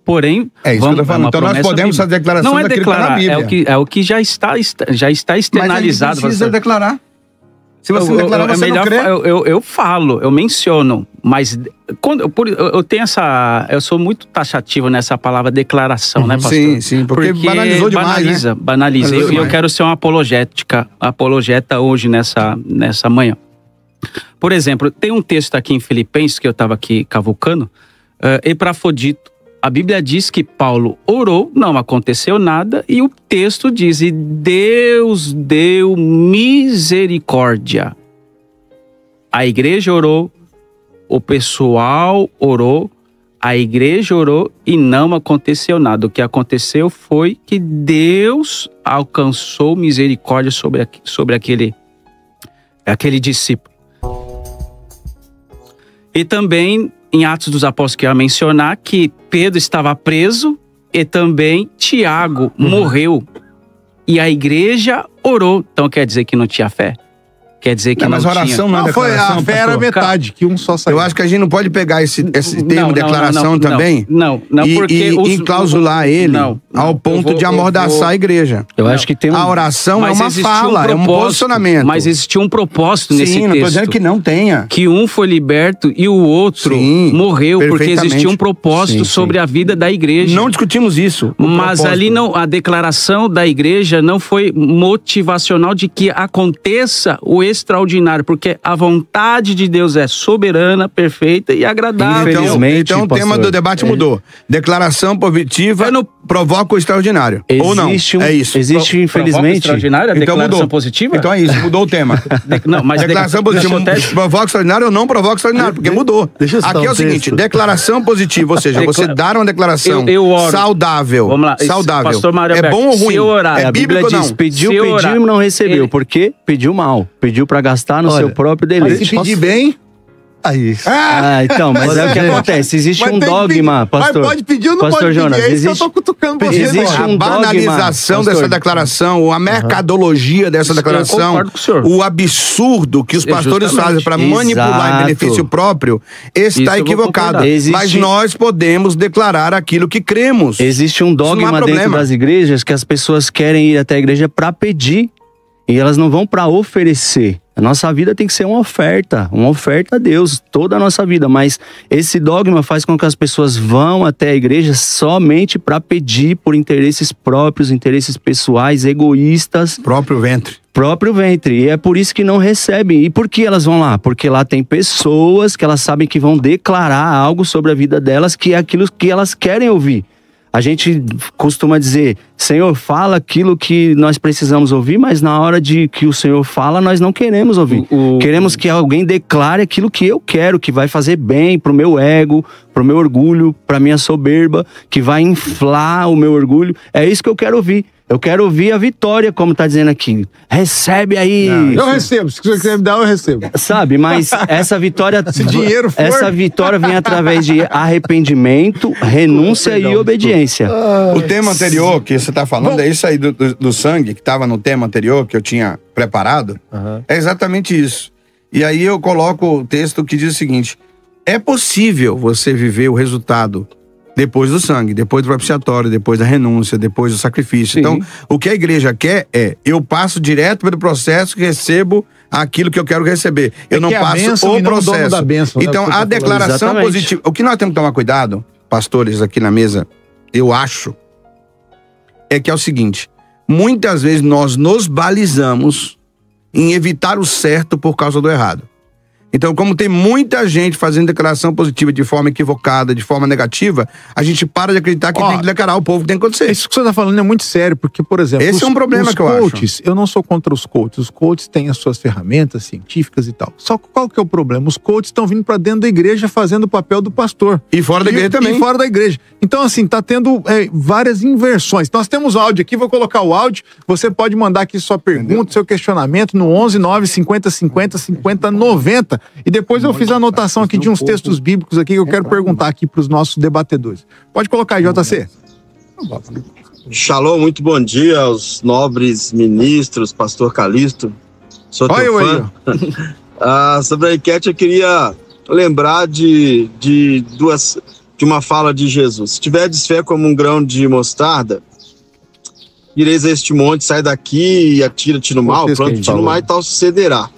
porém... É isso que eu tô falando. Então nós podemos fazer a declaração não é daquilo declarar, que tá na Bíblia. é o que já está externalizado. Mas precisa declarar. Se você não declarar, você não crê. Eu falo, eu menciono, mas eu tenho eu sou muito taxativo nessa palavra declaração, né, pastor? Sim, porque banalizou demais, banaliza. E eu quero ser uma apologeta hoje nessa manhã. Por exemplo, tem um texto aqui em Filipenses que eu estava aqui cavucando, Epafrodito. A Bíblia diz que Paulo orou, não aconteceu nada, e o texto diz, e Deus deu misericórdia. A igreja orou, o pessoal orou, a igreja orou e não aconteceu nada. O que aconteceu foi que Deus alcançou misericórdia sobre aquele discípulo. E também... Em Atos dos Apóstolos, que eu ia mencionar que Pedro estava preso e também Tiago morreu. E a igreja orou. Então quer dizer que não tinha fé? Quer dizer que não tinha... Mas oração não é declaração, a fé era metade, que um só saiu. Eu acho que a gente não pode pegar esse termo declaração também porque enclausular ele ao ponto de amordaçar a igreja. Eu acho que tem a oração é uma fala, é um posicionamento. Mas existiu um propósito nesse texto. Sim, não tô dizendo que não tenha. Que um foi liberto e o outro morreu, porque existia um propósito sobre a vida da igreja. Não discutimos isso. Mas ali a declaração da igreja não foi motivacional de que aconteça o extraordinário, porque a vontade de Deus é soberana, perfeita e agradável. Então o tema do debate mudou. Declaração positiva provoca o extraordinário. Ou não? É isso. Existe, infelizmente... extraordinário, a declaração positiva? Então é isso, mudou o tema. Mas declaração positiva provoca extraordinário ou não provoca extraordinário, porque mudou. Aqui é o seguinte, declaração positiva, ou seja, você dar uma declaração saudável. Vamos lá. Saudável. Pastor Mário Alberto, é bom ou ruim? É bíblico ou não? Pediu e não recebeu. Por quê? Pediu mal. Pediu pra gastar no seu próprio deleite. Mas se pedir bem... Aí. Então, mas é o que acontece. Existe um dogma, pastor. Mas pode pedir ou não pastor pode Jonas, pedir? É isso que eu tô cutucando você. Existe a banalização dessa declaração, a mercadologia dessa declaração, o absurdo que os pastores fazem para manipular em benefício próprio, está equivocado. Mas nós podemos declarar aquilo que cremos. Existe um dogma dentro das igrejas que as pessoas querem ir até a igreja para pedir e elas não vão para oferecer. A nossa vida tem que ser uma oferta a Deus, toda a nossa vida. Mas esse dogma faz com que as pessoas vão até a igreja somente para pedir por interesses próprios, interesses pessoais, egoístas. Próprio ventre. E é por isso que não recebem. E por que elas vão lá? Porque lá tem pessoas que elas sabem que vão declarar algo sobre a vida delas, que é aquilo que elas querem ouvir. A gente costuma dizer, Senhor, fala aquilo que nós precisamos ouvir, mas na hora de que o Senhor fala, nós não queremos ouvir. Queremos que alguém declare aquilo que eu quero, que vai fazer bem pro meu ego, pro meu orgulho, pra minha soberba, que vai inflar o meu orgulho. É isso que eu quero ouvir. Eu quero ouvir a vitória, como tá dizendo aqui. Recebe aí. Eu recebo. Se você quiser me dar, eu recebo. Sabe, mas essa vitória... Se dinheiro for... Essa vitória vem através de arrependimento, renúncia e obediência. O tema anterior que você tá falando é isso aí do sangue, que tava no tema anterior, que eu tinha preparado. É exatamente isso. E aí eu coloco o texto que diz o seguinte: é possível você viver o resultado depois do sangue, depois do propiciatório, depois da renúncia, depois do sacrifício. Sim. Então, o que a igreja quer é, eu passo direto pelo processo e recebo aquilo que eu quero receber. Eu não passo o processo. Da bênção, então, a declaração positiva... O que nós temos que tomar cuidado, pastores aqui na mesa, eu acho, é que é o seguinte: muitas vezes nós nos balizamos em evitar o certo por causa do errado. Então, como tem muita gente fazendo declaração positiva de forma equivocada, de forma negativa, a gente para de acreditar que tem que declarar o povo que tem que acontecer. Isso que você tá falando é muito sério, porque, por exemplo... Esse é um problema que eu acho. Eu não sou contra os coaches. Os coaches têm as suas ferramentas científicas e tal. Só que qual que é o problema? Os coaches estão vindo pra dentro da igreja fazendo o papel do pastor. E fora da igreja também. E fora da igreja. Então, assim, tá tendo várias inversões. Nós temos áudio aqui, vou colocar o áudio. Você pode mandar aqui sua pergunta, seu questionamento no 11 9 50 50 50 90. E depois eu fiz a anotação aqui de uns textos bíblicos aqui que eu quero perguntar aqui para os nossos debatedores. Pode colocar aí, JC. Shalom, muito bom dia aos nobres ministros, pastor Calixto. Sou teu fã. Sobre a enquete, eu queria lembrar de de uma fala de Jesus. Se tiverdes fé como um grão de mostarda, direis a este monte, sai daqui e atira-te no mar, planta-te no mar, e tal sucederá.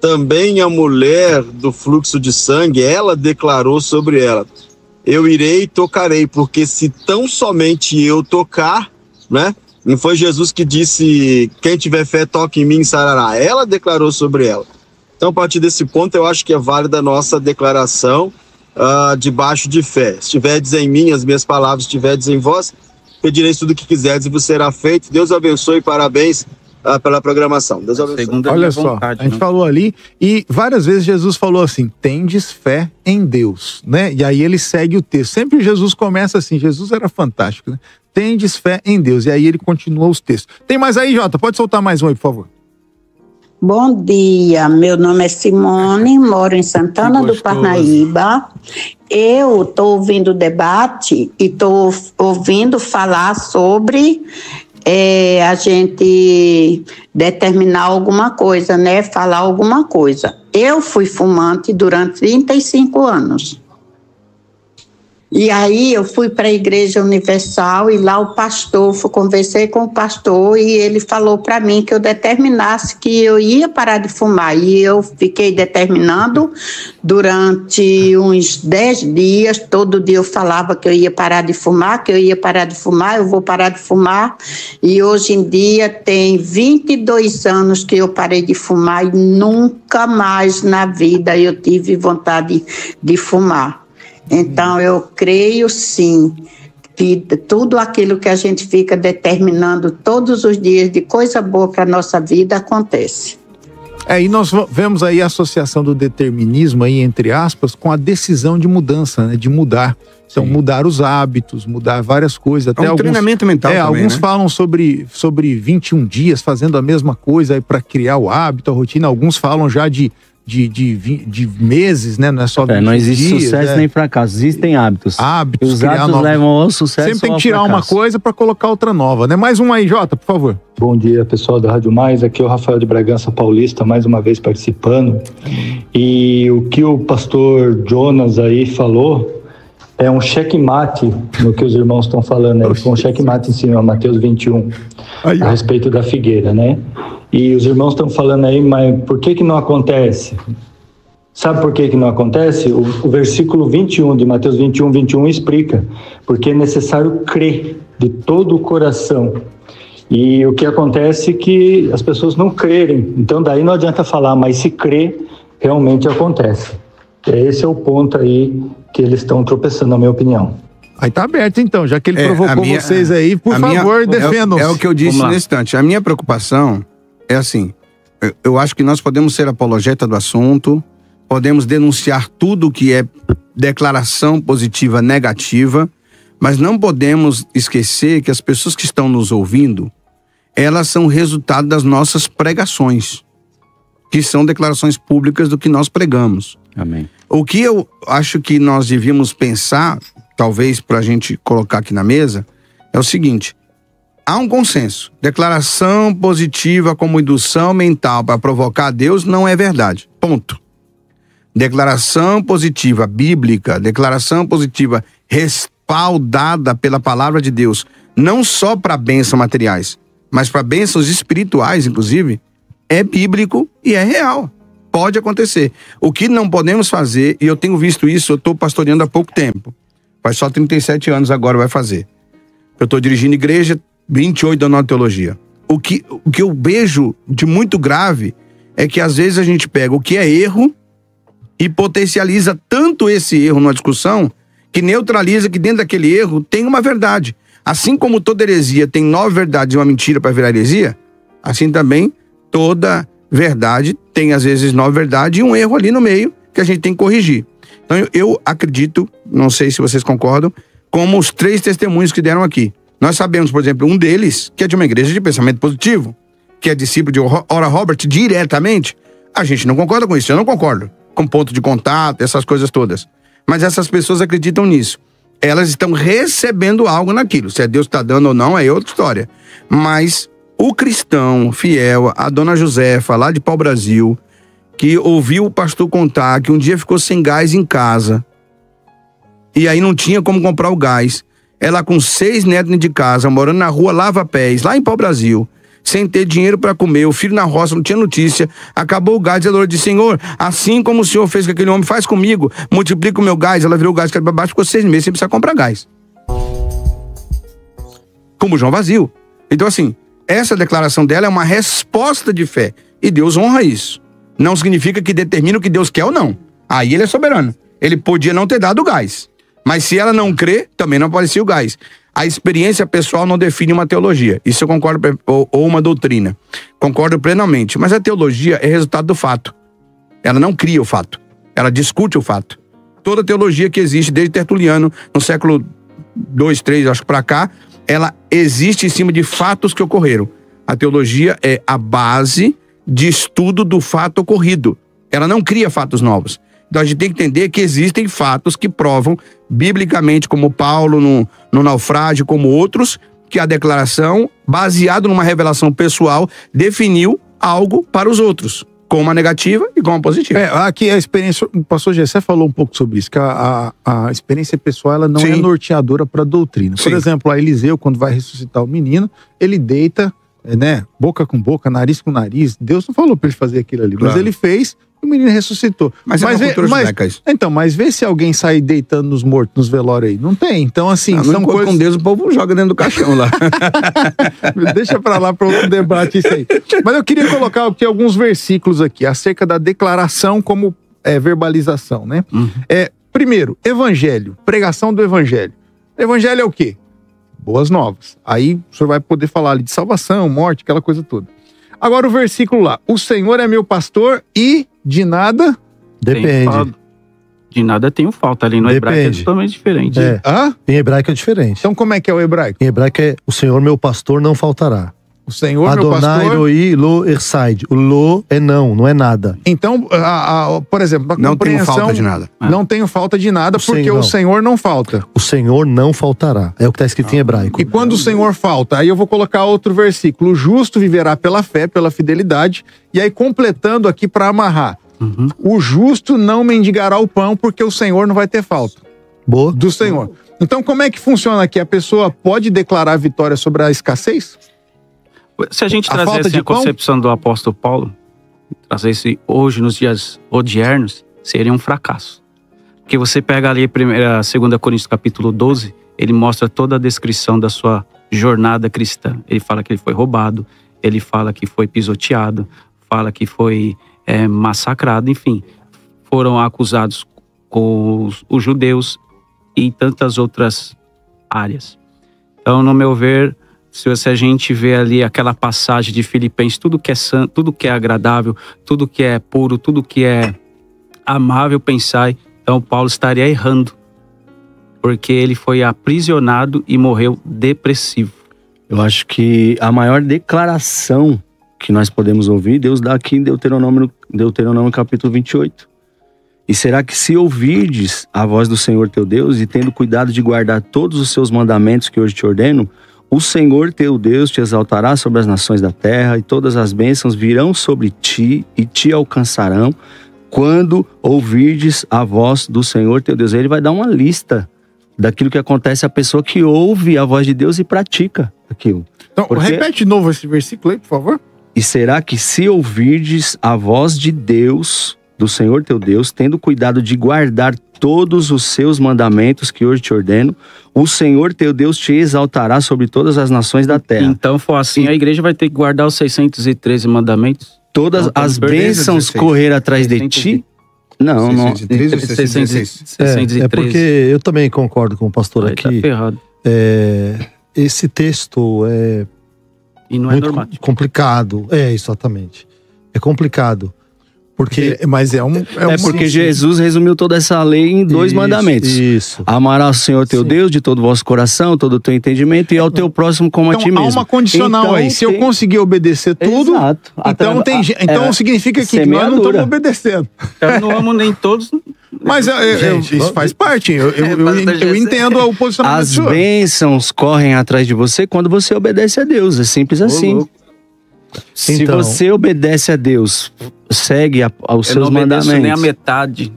Também a mulher do fluxo de sangue, ela declarou sobre ela: eu irei e tocarei, porque se tão somente eu tocar, né? Não foi Jesus que disse, quem tiver fé toque em mim e sarará. Ela declarou sobre ela. Então, a partir desse ponto, eu acho que é válida a nossa declaração debaixo de fé. Se tiverdes em mim, as minhas palavras estiverdes em vós, pedireis tudo o que quiserdes e vos será feito. Deus abençoe e parabéns pela programação. Deus abençoe. Olha só, a gente falou ali e várias vezes Jesus falou assim, tendes fé em Deus, né? E aí ele segue o texto. Sempre Jesus começa assim, Jesus era fantástico, né? Tendes fé em Deus. E aí ele continua os textos. Tem mais aí, Jota? Pode soltar mais um aí, por favor. Bom dia, meu nome é Simone, moro em Santana do Parnaíba. Eu estou ouvindo o debate e estou ouvindo falar sobre a gente determinar alguma coisa, né? Falar alguma coisa. Eu fui fumante durante 35 anos. E aí eu fui para a Igreja Universal e lá o pastor, conversei com o pastor e ele falou para mim que eu determinasse que eu ia parar de fumar. E eu fiquei determinando durante uns 10 dias, todo dia eu falava que eu ia parar de fumar, eu vou parar de fumar. E hoje em dia tem 22 anos que eu parei de fumar e nunca mais na vida eu tive vontade de fumar. Então, eu creio, sim, que tudo aquilo que a gente fica determinando todos os dias de coisa boa para a nossa vida acontece. E nós vemos aí a associação do determinismo, aí, entre aspas, com a decisão de mudança, né, de mudar. Então, mudar os hábitos, mudar várias coisas. Até alguns, treinamento mental também, alguns, né? Falam sobre 21 dias fazendo a mesma coisa para criar o hábito, a rotina. Alguns falam já de meses, né? Não é só 20 não existe dias, sucesso nem fracasso, existem hábitos. Hábitos, os hábitos levam ao sucesso. Sempre tem que tirar uma coisa para colocar outra nova, né? Mais um aí, Jota, por favor. Bom dia, pessoal da Rádio Mais. Aqui é o Rafael de Bragança Paulista, mais uma vez participando. E o que o pastor Jonas aí falou é um checkmate no que os irmãos estão falando aí. Foi um checkmate em cima, Mateus 21, a respeito da figueira, né? E os irmãos estão falando aí, mas por que não acontece? Sabe por que não acontece? O versículo 21 de Mateus 21 explica. Porque é necessário crer de todo o coração. E o que acontece é que as pessoas não crerem. Então daí não adianta falar, mas se crer, realmente acontece. Esse é o ponto aí que eles estão tropeçando, na minha opinião. Aí tá aberto então, já que ele provocou vocês aí, por favor, defendam-se. É o que eu disse nesse instante. A minha preocupação é assim, eu acho que nós podemos ser apologeta do assunto, podemos denunciar tudo que é declaração positiva negativa, mas não podemos esquecer que as pessoas que estão nos ouvindo, elas são resultado das nossas pregações, que são declarações públicas do que nós pregamos. Amém. O que eu acho que nós devíamos pensar, talvez para a gente colocar aqui na mesa, é o seguinte: há um consenso. Declaração positiva como indução mental para provocar Deus não é verdade. Ponto. Declaração positiva bíblica, declaração positiva respaldada pela palavra de Deus, não só para bênçãos materiais, mas para bênçãos espirituais, inclusive, é bíblico e é real. Pode acontecer. O que não podemos fazer, e eu tenho visto isso, eu estou pastoreando há pouco tempo. Faz só 37 anos agora vai fazer. Eu estou dirigindo igreja, 28 da Nova Teologia. O que eu vejo de muito grave é que às vezes a gente pega o que é erro e potencializa tanto esse erro numa discussão que neutraliza que dentro daquele erro tem uma verdade. Assim como toda heresia tem 9 verdades e uma mentira para virar heresia, assim também toda verdade tem às vezes 9 verdades e um erro ali no meio que a gente tem que corrigir. Então eu acredito, não sei se vocês concordam, como os 3 testemunhos que deram aqui. Nós sabemos, por exemplo, um deles que é de uma igreja de pensamento positivo, que é discípulo de Oral Roberts diretamente. A gente não concorda com isso, eu não concordo com ponto de contato, essas coisas todas. Mas essas pessoas acreditam nisso. Elas estão recebendo algo naquilo. Se é Deus que está dando ou não, é outra história. Mas o cristão fiel, a dona Josefa, lá de Pau-Brasil, que ouviu o pastor contar que um dia ficou sem gás em casa, e aí não tinha como comprar o gás. Ela com 6 netos dentro de casa, morando na rua Lava Pés, lá em Pau Brasil, sem ter dinheiro para comer, o filho na roça, não tinha notícia, acabou o gás, ela disse: Senhor, assim como o Senhor fez com aquele homem, faz comigo, multiplica o meu gás. Ela virou o gás que era para baixo, ficou 6 meses sem precisar comprar gás. Como João vazio. Então assim, essa declaração dela é uma resposta de fé, e Deus honra isso. Não significa que determina o que Deus quer ou não. Aí ele é soberano. Ele podia não ter dado o gás, mas se ela não crê, também não aparecia o gás. A experiência pessoal não define uma teologia. Isso eu concordo, ou uma doutrina. Concordo plenamente. Mas a teologia é resultado do fato. Ela não cria o fato. Ela discute o fato. Toda teologia que existe desde Tertuliano, no século 2, 3, acho que pra cá, ela existe em cima de fatos que ocorreram. A teologia é a base de estudo do fato ocorrido. Ela não cria fatos novos. Então a gente tem que entender que existem fatos que provam biblicamente, como Paulo no naufrágio, como outros, que a declaração, baseado numa revelação pessoal, definiu algo para os outros, com uma negativa e com uma positiva. Aqui a experiência, o pastor Gessé falou um pouco sobre isso, que a experiência pessoal ela não é norteadora para a doutrina. Por exemplo, a Eliseu, quando vai ressuscitar o menino, ele deita, né, boca com boca, nariz com nariz. Deus não falou para ele fazer aquilo ali, mas ele fez. O menino ressuscitou. Mas vê se alguém sai deitando nos mortos, nos velórios aí. Não tem. Então, assim, são coisas... com Deus, o povo joga dentro do caixão lá. Deixa pra lá para outro debate isso aí. Mas eu queria colocar aqui alguns versículos aqui, acerca da declaração como verbalização, né? Primeiro, evangelho, pregação do evangelho. Evangelho é o quê? Boas novas. Aí o senhor vai poder falar ali de salvação, morte, aquela coisa toda. Agora o versículo lá. O Senhor é meu pastor e de nada... Depende. De nada tenho falta. Ali no hebraico é totalmente diferente. Em hebraico é diferente. Então como é que é o hebraico? Em hebraico é o Senhor meu pastor não faltará. O Senhor Adonai, meu pastor... Adonai roi lo ersaid. O lo é não é nada. Então, por exemplo, a não compreensão... Não tenho falta de nada. Não tenho falta de nada porque o Senhor não falta. O Senhor não faltará. É o que está escrito em hebraico. E quando o Senhor falta, aí eu vou colocar outro versículo. O justo viverá pela fé, pela fidelidade. E aí completando aqui para amarrar. O justo não mendigará o pão porque o Senhor não vai ter falta. Boa. Do Senhor. Então como é que funciona aqui? A pessoa pode declarar vitória sobre a escassez? Se a gente trazer a concepção do apóstolo Paulo, trazer isso hoje nos dias odiernos, seria um fracasso. Porque você pega ali 2 Coríntios capítulo 12, ele mostra toda a descrição da sua jornada cristã. Ele fala que ele foi roubado, ele fala que foi pisoteado, fala que foi massacrado, enfim. Foram acusados com os judeus e tantas outras áreas. Então, no meu ver... Se a gente vê ali aquela passagem de Filipenses, tudo que é santo, tudo que é agradável, tudo que é puro, tudo que é amável, pensai, então Paulo estaria errando. Porque ele foi aprisionado e morreu depressivo. Eu acho que a maior declaração que nós podemos ouvir, Deus dá aqui em Deuteronômio capítulo 28. E será que se ouvirdes a voz do Senhor teu Deus e tendo cuidado de guardar todos os seus mandamentos que hoje te ordeno, o Senhor teu Deus te exaltará sobre as nações da terra e todas as bênçãos virão sobre ti e te alcançarão quando ouvirdes a voz do Senhor teu Deus. Ele vai dar uma lista daquilo que acontece à pessoa que ouve a voz de Deus e pratica aquilo. Então, repete de novo esse versículo aí, por favor. E será que se ouvirdes a voz de Deus, do Senhor teu Deus, tendo cuidado de guardar todos os seus mandamentos que hoje te ordeno, o Senhor teu Deus te exaltará sobre todas as nações da terra. Então, for assim, a igreja vai ter que guardar os 613 mandamentos? Todas as bênçãos correr atrás de ti? Não, 613 ou 616? É porque eu também concordo com o pastor aqui. Tá ferrado. Esse texto é muito complicado. Exatamente. É complicado. Porque, porque Jesus resumiu toda essa lei em 2 mandamentos. Isso. Amarás o Senhor teu Deus de todo o vosso coração, todo o teu entendimento e ao teu próximo como a ti mesmo. Há uma condicional aí. Se eu conseguir obedecer tudo, então significa que nós não estamos obedecendo. Eu não amo nem todos. Mas isso faz parte. Eu entendo o posicionamento. As bênçãos correm atrás de você quando você obedece a Deus. É simples assim. Se você obedece a Deus, segue aos seus mandamentos. Nem a metade.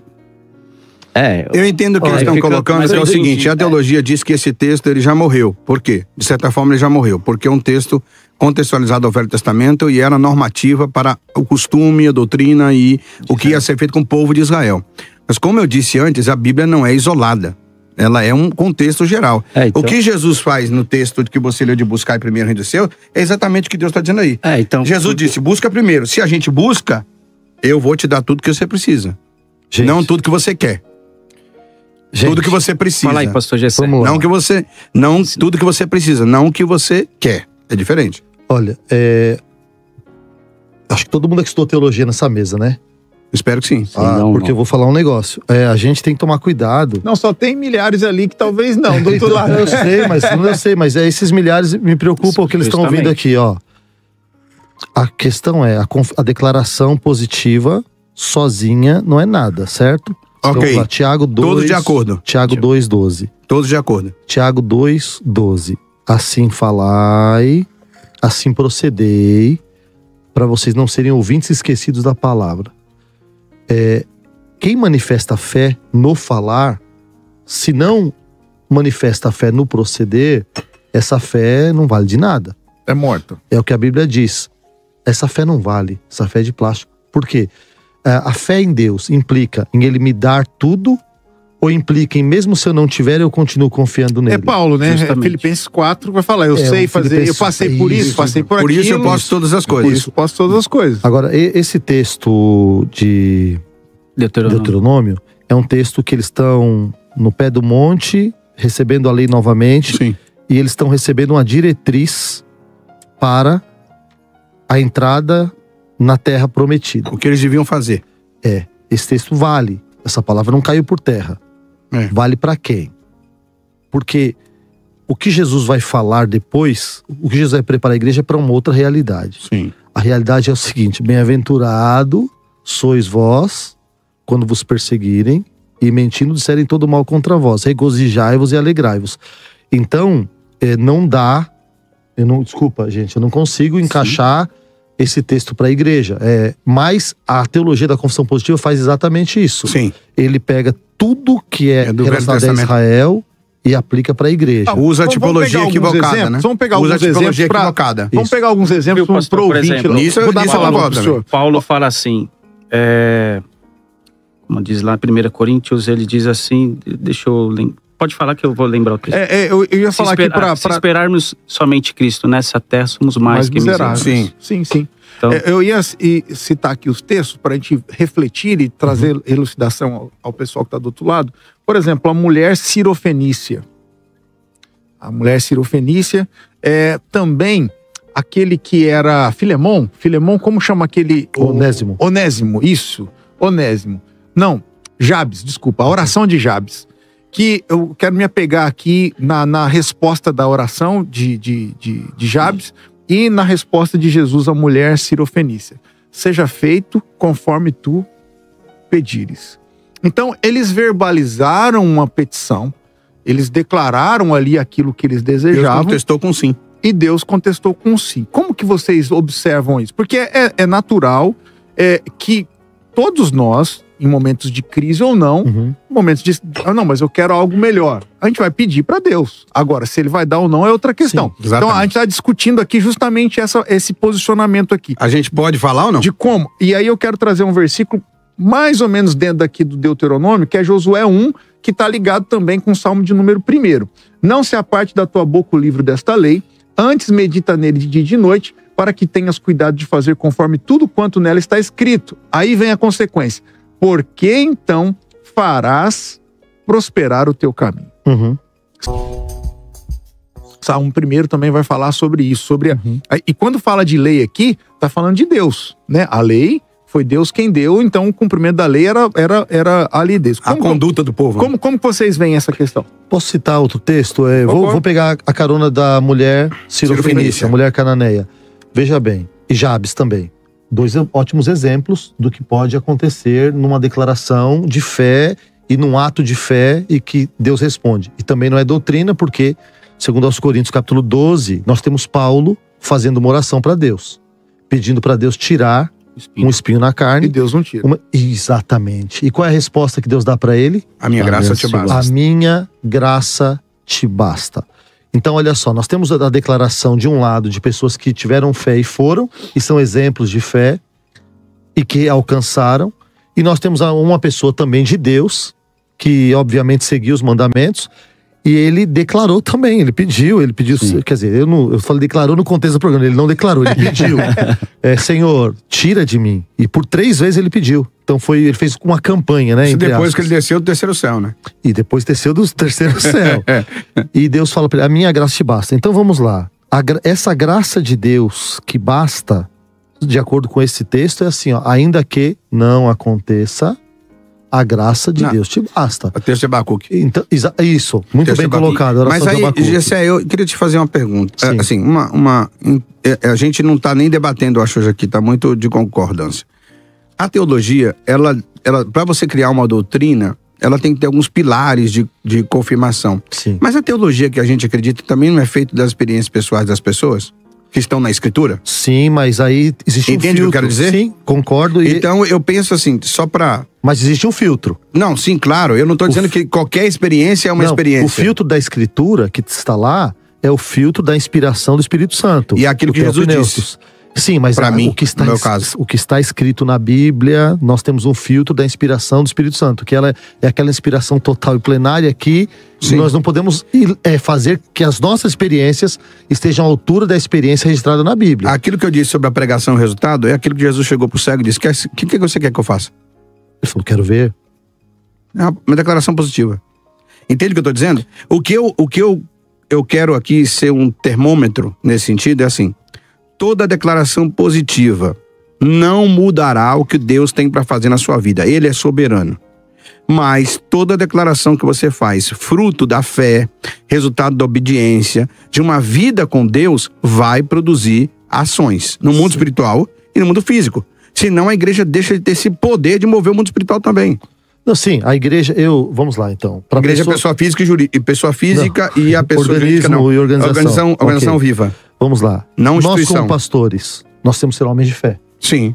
Eu entendo o que eles estão colocando, que é o seguinte, a teologia diz que esse texto ele já morreu. Por quê? De certa forma ele já morreu, porque é um texto contextualizado ao Velho Testamento e era normativa para o costume, a doutrina e o que ia ser feito com o povo de Israel. Mas como eu disse antes, a Bíblia não é isolada. Ela é um contexto geral. Então... O que Jesus faz no texto que você leu de buscar primeiro o reino do céu é exatamente o que Deus está dizendo aí. Jesus disse, busca primeiro. Se a gente busca, eu vou te dar tudo que você precisa. Gente. Não tudo que você quer. Gente. Tudo que você precisa. Fala aí, pastor Gessé. Não tudo que você precisa, não o que você quer. É diferente. Olha, acho que todo mundo aqui estudou teologia nessa mesa, né? Espero que sim. Porque eu vou falar um negócio. A gente tem que tomar cuidado. Não, só tem milhares ali que talvez não, do outro lado. Eu sei, mas esses milhares me preocupam o que eles estão ouvindo aqui, ó. A questão é, a declaração positiva sozinha não é nada, certo? Ok. Então, Tiago 2, todos de acordo. Tiago 2,12. Todos de acordo. Tiago 2,12. Assim falai, assim procedei, para vocês não serem ouvintes esquecidos da palavra. Quem manifesta fé no falar, se não manifesta fé no proceder, essa fé não vale de nada. É morta. É o que a Bíblia diz. Essa fé não vale, essa fé é de plástico. Por quê? A fé em Deus implica em Ele me dar tudo, ou implica em mesmo se eu não tiver, eu continuo confiando nele? É Paulo, né? Filipenses 4 vai falar, eu sei fazer, eu passei por isso, passei por aquilo. Por isso eu posso todas as coisas. Por isso eu posso todas as coisas. Agora, esse texto de Deuteronômio é um texto que eles estão no pé do monte, recebendo a lei novamente. Sim. E eles estão recebendo uma diretriz para a entrada na terra prometida. O que eles deviam fazer. Esse texto vale. Essa palavra não caiu por terra. Vale para quem? Porque o que Jesus vai falar depois, o que Jesus vai preparar a igreja é para uma outra realidade. Sim. A realidade é o seguinte: bem-aventurado sois vós quando vos perseguirem e mentindo disserem todo mal contra vós. Regozijai-vos e alegrai-vos. Então, não dá... Desculpa, gente, eu não consigo encaixar esse texto para a igreja. Mas a teologia da confissão positiva faz exatamente isso. Sim. Ele pega tudo que é relacionado a Israel e aplica para a igreja. Usa a tipologia equivocada, né? Vamos pegar alguns exemplos equivocada. Vamos pegar alguns exemplos para o ouvinte. Nisso eu vou falar para o Paulo fala assim, como diz lá em 1 Coríntios, ele diz assim, deixa eu lembrar. Pode falar que eu vou lembrar o texto. Eu ia falar aqui Se esperarmos somente Cristo nessa terra, somos mais que miseráveis. Sim. Então, eu ia citar aqui os textos para a gente refletir e trazer elucidação ao pessoal que está do outro lado. Por exemplo, a mulher cirofenícia. A mulher cirofenícia é também aquele que era Filemon. Filemon, como chama aquele? Onésimo, isso. Onésimo. Não, Jabes, desculpa. A oração de Jabes. Que eu quero me apegar aqui na resposta da oração de Jabes e na resposta de Jesus à mulher cirofenícia. Seja feito conforme tu pedires. Então, eles verbalizaram uma petição, eles declararam ali aquilo que eles desejavam. Deus contestou com sim. E Deus contestou com sim. Como que vocês observam isso? Porque é natural que todos nós, em momentos de crise ou não, momentos de... não, mas eu quero algo melhor. A gente vai pedir para Deus. Agora, se ele vai dar ou não é outra questão. Sim, então, a gente está discutindo aqui justamente esse posicionamento aqui. A gente pode falar ou não? De como. E aí eu quero trazer um versículo mais ou menos dentro daqui do Deuteronômio, que é Josué 1, que está ligado também com o Salmo de número 1. Não se aparte da tua boca o livro desta lei, antes medita nele de dia e de noite, para que tenhas cuidado de fazer conforme tudo quanto nela está escrito. Aí vem a consequência. Porque então farás prosperar o teu caminho. Salmo 1 também vai falar sobre isso. E quando fala de lei aqui, está falando de Deus, né? A lei foi Deus quem deu, então o cumprimento da lei era ali Deus. A conduta do povo. Como vocês veem essa questão? Posso citar outro texto? Vou pegar a carona da mulher cirofenícia, a mulher cananeia. Veja bem, e Jabes também. 2 ótimos exemplos do que pode acontecer numa declaração de fé e num ato de fé e que Deus responde. E também não é doutrina, porque, segundo aos Coríntios capítulo 12, nós temos Paulo fazendo uma oração para Deus, pedindo para Deus tirar um espinho na carne. E Deus não tira. Exatamente. E qual é a resposta que Deus dá para ele? A minha graça te basta. A minha graça te basta. Então, olha só, nós temos a declaração de um lado de pessoas que tiveram fé e foram, e são exemplos de fé, e que alcançaram. E nós temos uma pessoa também de Deus, que obviamente seguiu os mandamentos, e ele declarou também, ele pediu, quer dizer, eu falei declarou no contexto do programa, ele não declarou, ele pediu. Senhor, tira de mim. E por 3 vezes ele pediu. Então ele fez uma campanha, né? Isso depois que ele desceu do 3º céu, né? E depois desceu do 3º céu. E Deus fala para ele, a minha graça te basta. Então vamos lá. Essa graça de Deus que basta, de acordo com esse texto, é assim, ó, ainda que não aconteça, a graça de Deus te basta. O texto de Abacuque. Então, isso, muito bem colocado. Mas aí, Gessé, eu queria te fazer uma pergunta. Assim, a gente não está nem debatendo, eu acho, hoje aqui, está muito de concordância. A teologia, ela para você criar uma doutrina, ela tem que ter alguns pilares de confirmação. Sim. Mas a teologia que a gente acredita também não é feita das experiências pessoais das pessoas? Que estão na Escritura? Sim, mas aí existe um filtro. Entende o que eu quero dizer? Sim, concordo. Então eu penso assim, só pra... Mas existe um filtro. Não, sim, claro. Eu não tô dizendo que qualquer experiência é uma experiência. O filtro da Escritura que está lá é o filtro da inspiração do Espírito Santo. E aquilo que Jesus disse. Sim, mas mim, o que está escrito na Bíblia, nós temos um filtro da inspiração do Espírito Santo, que ela é aquela inspiração total e plenária que nós não podemos fazer que as nossas experiências estejam à altura da experiência registrada na Bíblia. Aquilo que eu disse sobre a pregação e o resultado é aquilo que Jesus chegou pro cego e disse, o que você quer que eu faça? Ele falou, quero ver. É uma declaração positiva. Entende o que eu tô dizendo? O que eu quero aqui ser um termômetro nesse sentido é assim, toda declaração positiva não mudará o que Deus tem para fazer na sua vida. Ele é soberano. Mas toda declaração que você faz, fruto da fé, resultado da obediência, de uma vida com Deus, vai produzir ações no mundo espiritual e no mundo físico. Senão a igreja deixa de ter esse poder de mover o mundo espiritual também. Não, sim, a igreja, vamos lá então. A igreja é pessoa física e jurídica, pessoa física e a pessoa jurídica não. E organização viva. Vamos lá. Não nós como pastores, nós temos que ser homens de fé. Sim.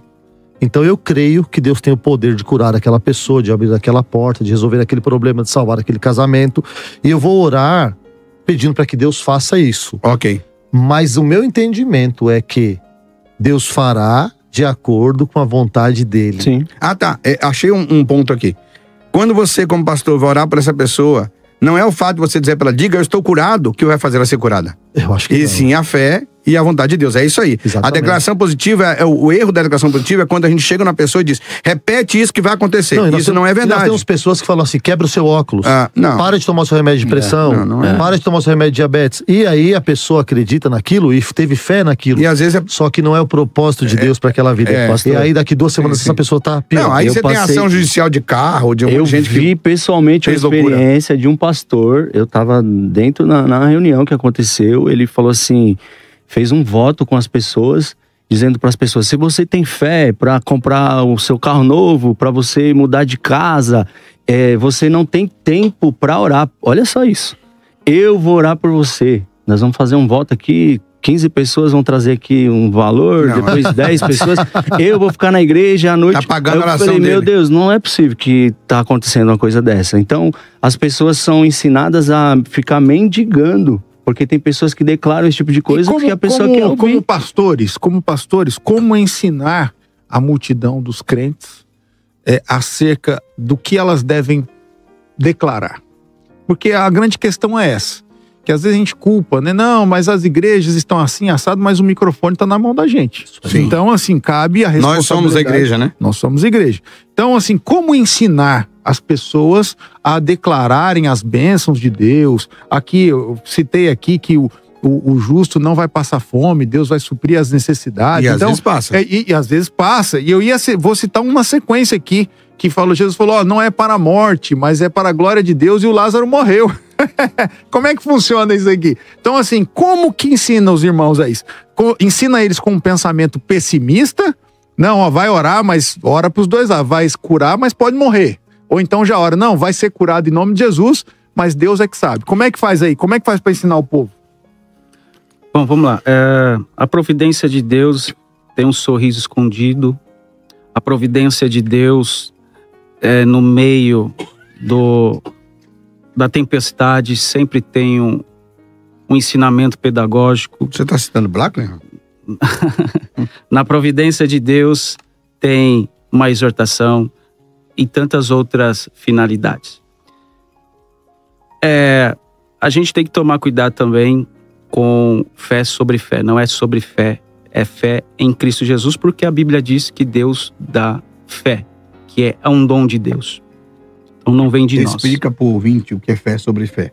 Então eu creio que Deus tem o poder de curar aquela pessoa, de abrir aquela porta, de resolver aquele problema, de salvar aquele casamento. E eu vou orar pedindo para que Deus faça isso. Ok. Mas o meu entendimento é que Deus fará de acordo com a vontade dele. Sim. Ah, tá. Achei um ponto aqui. Quando você, como pastor, vai orar para essa pessoa, não é o fato de você dizer para ela, diga, eu estou curado, que vai fazer ela ser curada. Eu acho que E sim a fé e a vontade de Deus. É isso aí. Exatamente. A declaração positiva, o erro da declaração positiva é quando a gente chega na pessoa e diz, repete isso que vai acontecer. Isso não é verdade. Nós temos pessoas que falam assim, quebra o seu óculos. Não. Para de tomar o seu remédio de pressão. Não para de tomar o seu remédio de diabetes. E aí a pessoa acredita naquilo e teve fé naquilo. E às vezes Só que não é o propósito de Deus para aquela vida. E aí daqui 2 semanas essa pessoa tá pior. Não, aí você tem ação judicial de carro, de eu gente vi pessoalmente uma experiência de um pastor. Eu tava dentro na reunião que aconteceu. Ele falou assim, fez um voto com as pessoas, dizendo para as pessoas, se você tem fé para comprar o seu carro novo, para você mudar de casa, você não tem tempo para orar. Olha só isso. Eu vou orar por você. Nós vamos fazer um voto aqui, 15 pessoas vão trazer aqui um valor, depois 10 pessoas. Eu vou ficar na igreja à noite. Tá pagando a oração dele. Meu Deus, não é possível que tá acontecendo uma coisa dessa. Então, as pessoas são ensinadas a ficar mendigando. Porque tem pessoas que declaram esse tipo de coisa que a pessoa quer ouvir. Como pastores, como ensinar a multidão dos crentes acerca do que elas devem declarar? Porque a grande questão é essa. Que às vezes a gente culpa, né? Não, mas as igrejas estão assim, assado, mas o microfone está na mão da gente. Sim. Então, assim, cabe a responsabilidade. Nós somos a igreja, né? Nós somos a igreja. Então, assim, como ensinar as pessoas a declararem as bênçãos de Deus? Aqui, eu citei aqui que o justo não vai passar fome, Deus vai suprir as necessidades. E às vezes passa. E às vezes passa. E eu vou citar uma sequência aqui, que Jesus falou, não é para a morte, mas é para a glória de Deus, e o Lázaro morreu. Como é que funciona isso aqui? Então, assim, como que ensina os irmãos a isso? Ensina eles com um pensamento pessimista? Não, vai orar, mas ora para os dois lados. Vai curar, mas pode morrer. Ou então já ora, não, vai ser curado em nome de Jesus, mas Deus é que sabe. Como é que faz aí? Como é que faz para ensinar o povo? Bom, vamos lá. A providência de Deus tem um sorriso escondido A providência de Deus no meio da tempestade sempre tem um ensinamento pedagógico. Você está citando Blackley? Na providência de Deus tem uma exortação e tantas outras finalidades. A gente tem que tomar cuidado também com fé sobre fé. Não é sobre fé, é fé em Cristo Jesus, porque a Bíblia diz que Deus dá fé, que é um dom de Deus. Então não vem de nós. Explica para o ouvinte o que é fé sobre fé.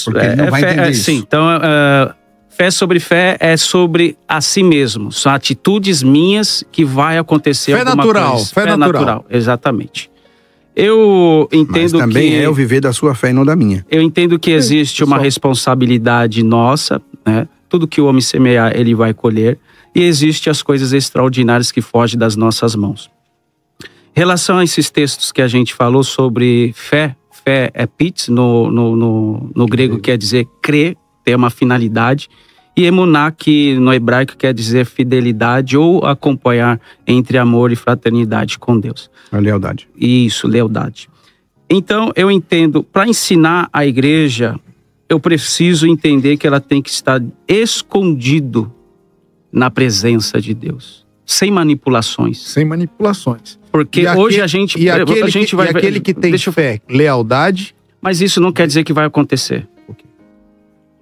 Porque ele não vai entender isso. Sim, então fé sobre fé é sobre a si mesmo. São atitudes minhas que vai acontecer alguma coisa. Fé natural. Exatamente. Eu entendo que... Mas também é o viver da sua fé e não da minha. Eu entendo que existe uma responsabilidade nossa, né? Tudo que o homem semear, ele vai colher. E existe as coisas extraordinárias que fogem das nossas mãos. Em relação a esses textos que a gente falou sobre fé, fé é pits, no grego quer dizer crer, ter uma finalidade. E emuná, que no hebraico quer dizer fidelidade ou acompanhar entre amor e fraternidade com Deus. A lealdade. Isso, lealdade. Então, eu entendo, para ensinar a igreja, eu preciso entender que ela tem que estar escondido na presença de Deus. Sem manipulações. Sem manipulações. Porque hoje a gente vai... E aquele que tem fé, lealdade... Mas isso não quer dizer que vai acontecer.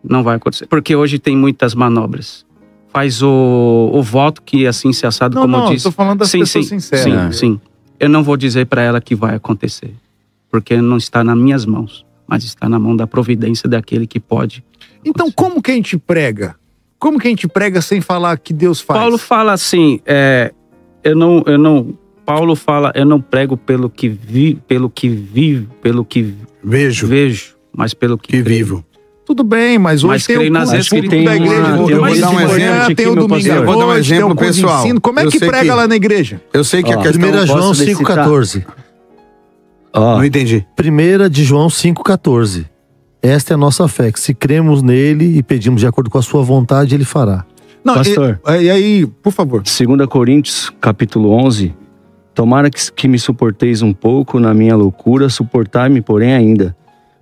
Não vai acontecer. Porque hoje tem muitas manobras. Faz o voto que assim se assado, como eu disse. Não, estou falando das pessoas sinceras. Sim. Eu não vou dizer para ela que vai acontecer. Porque não está nas minhas mãos. Mas está na mão da providência daquele que pode. Então como que a gente prega? Como que a gente prega sem falar que Deus faz? Paulo fala assim, Paulo fala, eu não prego pelo que vejo, mas pelo que vivo. Tudo bem, mas hoje tem o culto da igreja. Eu vou dar um exemplo. Tem o domingo eu vou dar um exemplo pessoal. Como é que prega lá na igreja? Eu sei que a questão... 1 João 5,14. Não entendi. 1 de João 5,14. Esta é a nossa fé, que se cremos nele e pedimos de acordo com a sua vontade, ele fará. Não, pastor. E aí, por favor. 2 Coríntios, capítulo 11. Tomara que me suporteis um pouco na minha loucura, suportai-me, porém, ainda.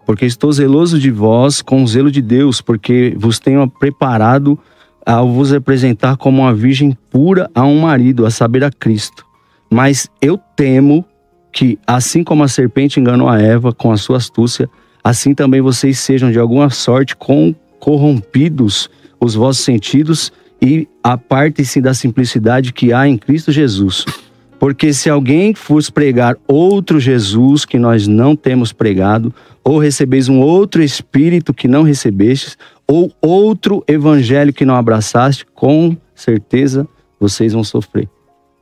Porque estou zeloso de vós com o zelo de Deus, porque vos tenho preparado ao vos apresentar como uma virgem pura a um marido, a saber, a Cristo. Mas eu temo que, assim como a serpente enganou a Eva com a sua astúcia, assim também vocês sejam de alguma sorte corrompidos os vossos sentidos e apartem-se da simplicidade que há em Cristo Jesus. Porque se alguém vos pregar outro Jesus que nós não temos pregado, ou recebeis um outro Espírito que não recebestes, ou outro Evangelho que não abraçaste, com certeza vocês vão sofrer.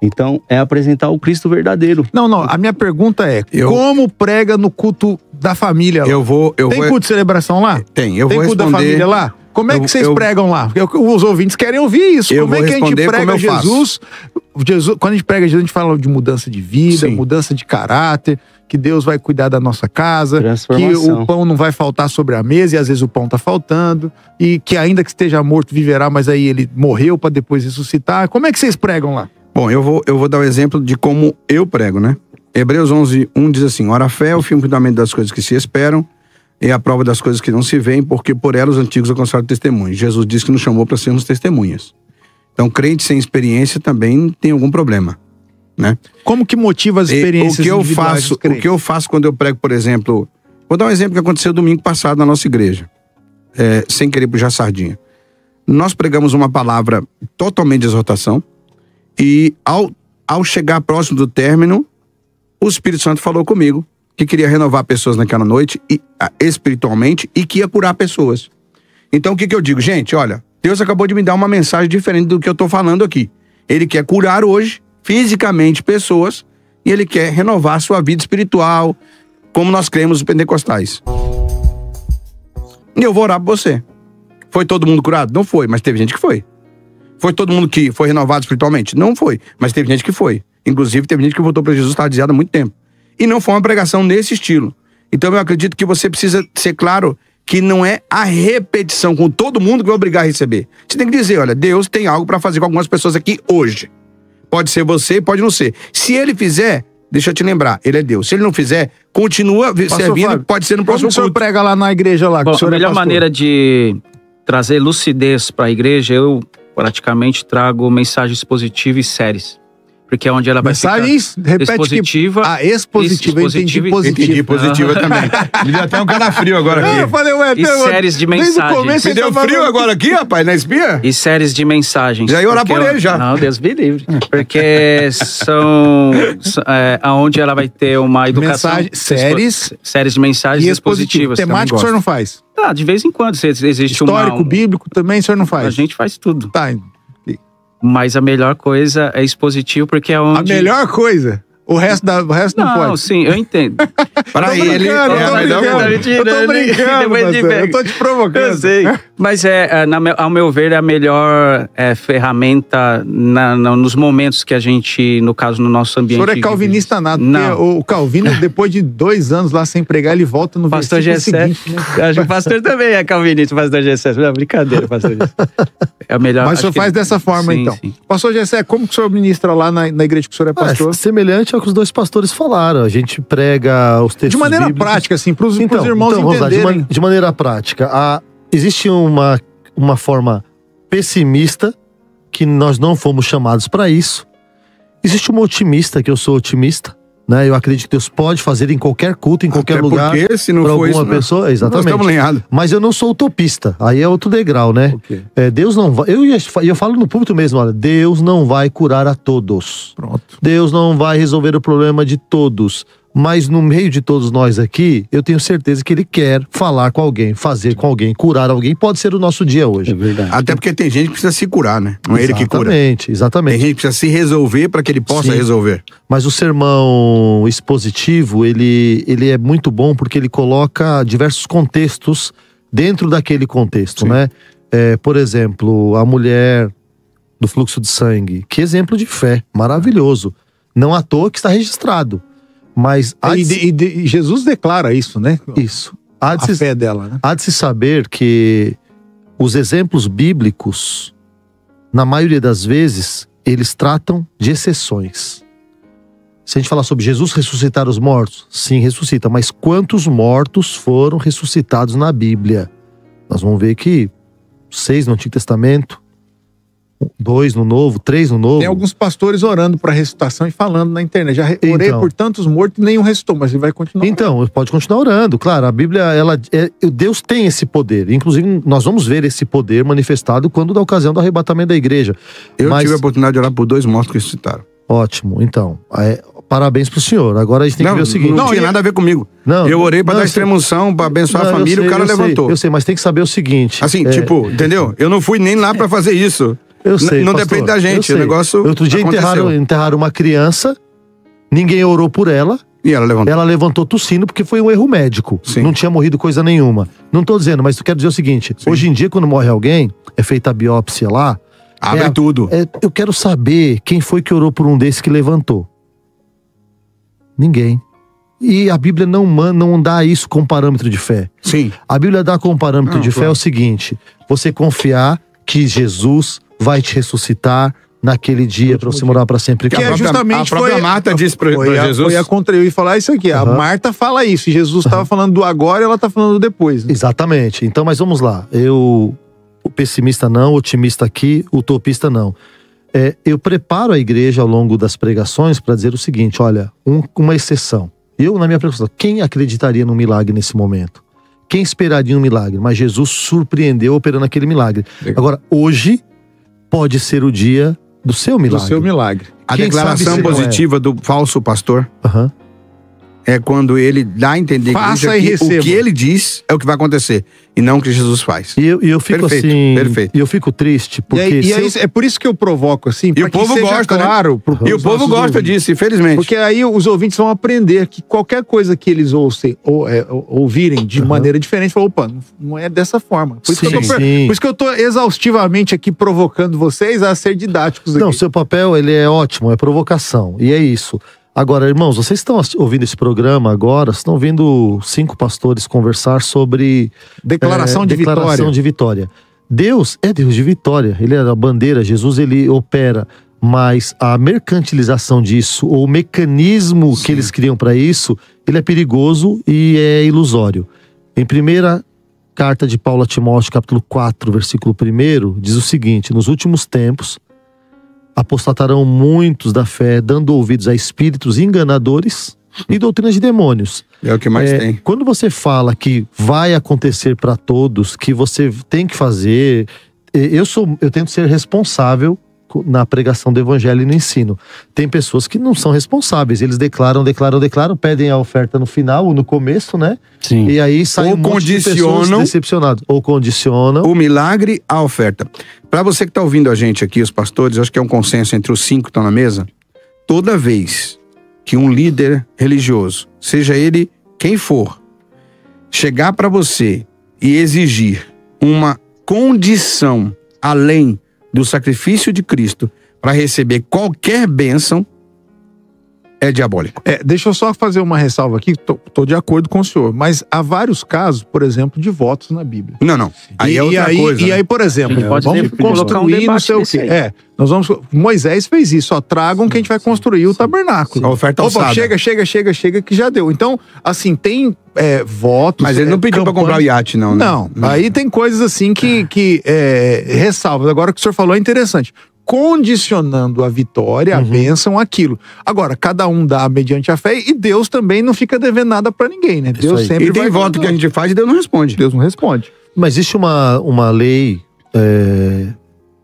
Então, é apresentar o Cristo verdadeiro. Não, a minha pergunta é, como prega no culto da família lá? Tem culto de celebração lá? Tem, Tem culto da família lá? Como é que vocês pregam lá? Porque os ouvintes querem ouvir isso. Como é que a gente prega Jesus? Quando a gente prega Jesus, a gente fala de mudança de vida, mudança de caráter, que Deus vai cuidar da nossa casa, que o pão não vai faltar sobre a mesa e às vezes o pão tá faltando, e que ainda que esteja morto viverá, mas aí ele morreu para depois ressuscitar. Como é que vocês pregam lá? Bom, eu vou dar o exemplo de como eu prego, né? Hebreus 11:1 diz assim: ora, a fé é o firme fundamento das coisas que se esperam e a prova das coisas que não se veem, porque por ela os antigos alcançaram testemunho. Jesus disse que nos chamou para sermos testemunhas. Então, crente sem experiência também tem algum problema, né? Como que motiva as experiências individuais dos crentes? O que eu faço quando eu prego, por exemplo... Vou dar um exemplo que aconteceu domingo passado na nossa igreja, sem querer puxar sardinha. Nós pregamos uma palavra totalmente de exortação e ao chegar próximo do término, o Espírito Santo falou comigo que queria renovar pessoas naquela noite, espiritualmente, e que ia curar pessoas. Então, o que eu digo? Gente, olha, Deus acabou de me dar uma mensagem diferente do que eu estou falando aqui. Ele quer curar hoje, fisicamente, pessoas, e Ele quer renovar a sua vida espiritual, como nós cremos os pentecostais. E eu vou orar por você. Foi todo mundo curado? Não foi, mas teve gente que foi. Foi todo mundo que foi renovado espiritualmente? Não foi, mas teve gente que foi. Inclusive, teve gente que voltou para Jesus, estava desviado há muito tempo. E não foi uma pregação nesse estilo. Então, eu acredito que você precisa ser claro que não é a repetição com todo mundo que vai obrigar a receber. Você tem que dizer, olha, Deus tem algo para fazer com algumas pessoas aqui hoje. Pode ser você, pode não ser. Se ele fizer, deixa eu te lembrar, ele é Deus. Se ele não fizer, continua servindo, Fábio, pode ser no próximo culto. O senhor prega lá na igreja lá? Bom, a melhor maneira de trazer lucidez para a igreja, eu praticamente trago mensagens positivas e séries. Porque é onde ela vai mensagens, ficar repete expositiva. Expositiva, eu entendi positiva. Entendi positiva também. Me deu até um cara frio agora aqui. Eu falei, e séries de mensagens. Me deu frio agora aqui, rapaz, na espia? E séries de mensagens. Já ia orar por ele já. Não, Deus me livre. Porque são aonde ela vai ter uma educação. Séries de mensagens expositivas. Temática o senhor não faz? Ah, de vez em quando. Existe histórico, bíblico também o senhor não faz? A gente faz tudo. Tá. Mas a melhor coisa é expositivo, porque é onde... A melhor coisa? O resto não pode? Não, sim, eu entendo. Para ele, eu tô brincando, eu tô te provocando. Eu sei. Mas ao meu ver, é a melhor ferramenta nos momentos que a gente, no caso, no nosso ambiente... O senhor é calvinista nada. Não. O Calvino, depois de 2 anos lá sem pregar, ele volta no pastor versículo seguinte. Né? Acho que o pastor também é calvinista, o pastor Gessé. Não, brincadeira, pastor Gessé. É a melhor... Mas o senhor faz dessa forma, sim, então. Sim. Pastor Gessé, como que o senhor ministra lá na igreja que o senhor é pastor? Semelhante ao que os 2 pastores falaram. A gente prega os textos de maneira bíblicos. Prática, assim, para os irmãos entenderem. De maneira prática. Existe uma forma pessimista, que nós não fomos chamados para isso. Existe uma otimista, que eu sou otimista. Né? Eu acredito que Deus pode fazer em qualquer culto, em qualquer lugar. Porque se não for alguma isso, pessoa, exatamente. Nós estamos lenhados. Mas eu não sou utopista. Aí é outro degrau, né? Okay. Deus não vai. Eu falo no púlpito mesmo, olha, Deus não vai curar a todos. Pronto. Deus não vai resolver o problema de todos. Mas no meio de todos nós aqui, eu tenho certeza que Ele quer falar com alguém, fazer com alguém, curar alguém. Pode ser o nosso dia hoje. É verdade. Até porque tem gente que precisa se curar, né? Não é ele que cura. Exatamente. Tem gente que precisa se resolver para que ele possa resolver. Mas o sermão expositivo, ele é muito bom porque ele coloca diversos contextos dentro daquele contexto, né? Por exemplo, a mulher do fluxo de sangue. Que exemplo de fé, maravilhoso. Não à toa que está registrado. Mas e Jesus declara isso, né? Isso. A fé dela, né? Há de se saber que os exemplos bíblicos, na maioria das vezes, eles tratam de exceções. Se a gente falar sobre Jesus ressuscitar os mortos, sim, ressuscita. Mas quantos mortos foram ressuscitados na Bíblia? Nós vamos ver que 6 no Antigo Testamento, 2 no Novo, 3 no Novo. Tem alguns pastores orando para ressuscitação e falando na internet. Já orei por tantos mortos e nenhum ressuscitou, mas ele vai continuar. Então, pode continuar orando, claro. A Bíblia, Deus tem esse poder. Inclusive, nós vamos ver esse poder manifestado quando da ocasião do arrebatamento da igreja. Eu tive a oportunidade de orar por 2 mortos que ressuscitaram. Ótimo, então. Parabéns pro senhor. Agora a gente tem que ver o seguinte. Não tinha nada a ver comigo. Eu orei para dar extremunção, para abençoar a família, o cara levantou. Eu sei, mas tem que saber o seguinte. Assim, entendeu? Eu não fui nem lá para fazer isso. Eu sei, não pastor, depende da gente, o negócio outro dia enterraram uma criança, ninguém orou por ela. E ela levantou. Ela levantou tossindo porque foi um erro médico. Sim. Não tinha morrido coisa nenhuma. Não tô dizendo, mas eu quero dizer o seguinte. Sim. Hoje em dia, quando morre alguém, é feita a biópsia lá. Abre tudo. Eu quero saber quem foi que orou por um desses que levantou. Ninguém. E a Bíblia não dá isso como parâmetro de fé. Sim. A Bíblia dá como parâmetro de fé o seguinte. Você confiar que Jesus vai te ressuscitar naquele dia para você morar para sempre. Que justamente a própria Marta disse para Jesus. Foi a contra eu ia falar isso aqui. A Marta fala isso. E Jesus estava falando do agora e ela está falando do depois. Né? Exatamente. Então, mas vamos lá. O pessimista não, o otimista aqui, o utopista não. Eu preparo a igreja ao longo das pregações para dizer o seguinte, olha, uma exceção. Eu, na minha pregação, quem acreditaria num milagre nesse momento? Quem esperaria um milagre? Mas Jesus surpreendeu operando aquele milagre. Legal. Agora, hoje pode ser o dia do seu milagre. Do seu milagre. A declaração positiva do falso pastor é quando ele dá a entender que o que ele diz é o que vai acontecer. E não o que Jesus faz. E eu fico perfeito. E eu fico triste, porque... É por isso que eu provoco, assim, e o povo gosta, claro, né? E o povo gosta disso, infelizmente. Porque aí os ouvintes vão aprender que qualquer coisa que eles ouvirem de maneira diferente, falam, opa, não é dessa forma. Por isso que eu tô exaustivamente aqui provocando vocês a ser didáticos aqui. Não, seu papel, ele é ótimo, é provocação. E é isso. Agora, irmãos, vocês estão ouvindo esse programa agora, estão ouvindo 5 pastores conversar sobre declaração de vitória. Deus é Deus de vitória, ele é a bandeira, Jesus ele opera, mas a mercantilização disso, ou o mecanismo que eles criam para isso, ele é perigoso e é ilusório. Em primeira carta de Paulo a Timóteo, capítulo 4, versículo 1, diz o seguinte: nos últimos tempos apostatarão muitos da fé, dando ouvidos a espíritos enganadores e doutrinas de demônios. É o que mais tem. Quando você fala que vai acontecer para todos, que você tem que fazer, eu tento ser responsável na pregação do evangelho e no ensino. Tem pessoas que não são responsáveis, eles declaram, pedem a oferta no final ou no começo, né? Sim. E aí sai ou condicionam decepcionados. Ou condicionam o milagre à oferta. Para você que está ouvindo a gente aqui, os pastores, acho que é um consenso entre os 5 que estão na mesa. Toda vez que um líder religioso, seja ele quem for, chegar para você e exigir uma condição além do sacrifício de Cristo para receber qualquer bênção, é diabólico. Deixa eu só fazer uma ressalva aqui, tô de acordo com o senhor, mas há vários casos, por exemplo, de votos na Bíblia. Não. Aí é outra coisa. E aí, por exemplo, vamos construir não sei o quê. Moisés fez isso, tragam que a gente vai construir o tabernáculo. A oferta alçada. Chega que já deu. Então, assim, tem votos... Mas ele não pediu para comprar o iate, não, né? Não, aí tem coisas assim que ressalva. Agora o que o senhor falou é interessante. Condicionando a vitória, a bênção, aquilo. Agora, cada um dá mediante a fé e Deus também não fica devendo nada pra ninguém, né? Deus sempre e tem voto que a gente faz e Deus não responde. Deus não responde. Mas existe uma lei,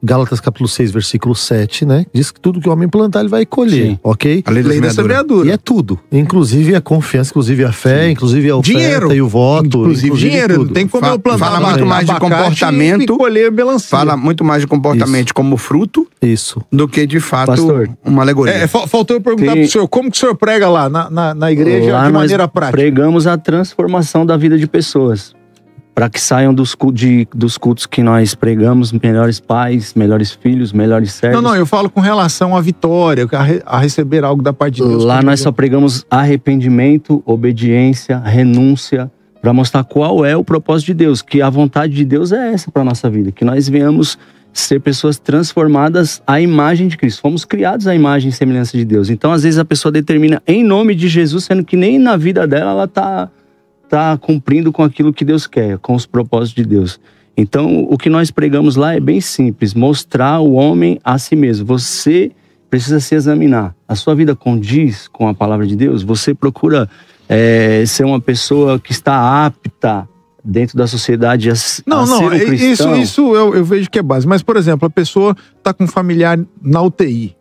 Gálatas capítulo 6, versículo 7, né? Diz que tudo que o homem plantar, ele vai colher, Sim. ok? A lei da semeadura. E é tudo. Inclusive a confiança, inclusive a fé, inclusive a oferta dinheiro. E o voto. Inclusive dinheiro. Tudo. Não tem como eu plantar fala muito mais de comportamento. E colher melancia. Fala muito mais de comportamento como fruto. Isso. Do que de fato Pastor, uma alegoria. Faltou eu perguntar pro senhor, como que o senhor prega lá na igreja lá de maneira prática? Pregamos a transformação da vida de pessoas. Para que saiam dos cultos que nós pregamos, melhores pais, melhores filhos, melhores servos. Não, eu falo com relação à vitória, a receber algo da parte de Deus. Lá nós só pregamos arrependimento, obediência, renúncia, para mostrar qual é o propósito de Deus, que a vontade de Deus é essa para nossa vida, que nós venhamos ser pessoas transformadas à imagem de Cristo. Fomos criados à imagem e semelhança de Deus. Então, às vezes, a pessoa determina em nome de Jesus, sendo que nem na vida dela ela está cumprindo com aquilo que Deus quer, com os propósitos de Deus. Então, o que nós pregamos lá é bem simples, mostrar o homem a si mesmo. Você precisa se examinar. A sua vida condiz com a palavra de Deus? Você procura ser uma pessoa que está apta dentro da sociedade a ser um cristão? Isso eu vejo que é base. Mas, por exemplo, a pessoa está com um familiar na UTI,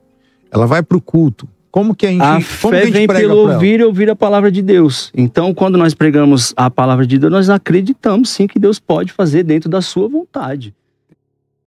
ela vai para o culto. Como que a fé vem pelo ouvir e ouvir a palavra de Deus. Então, quando nós pregamos a palavra de Deus, nós acreditamos sim que Deus pode fazer dentro da sua vontade.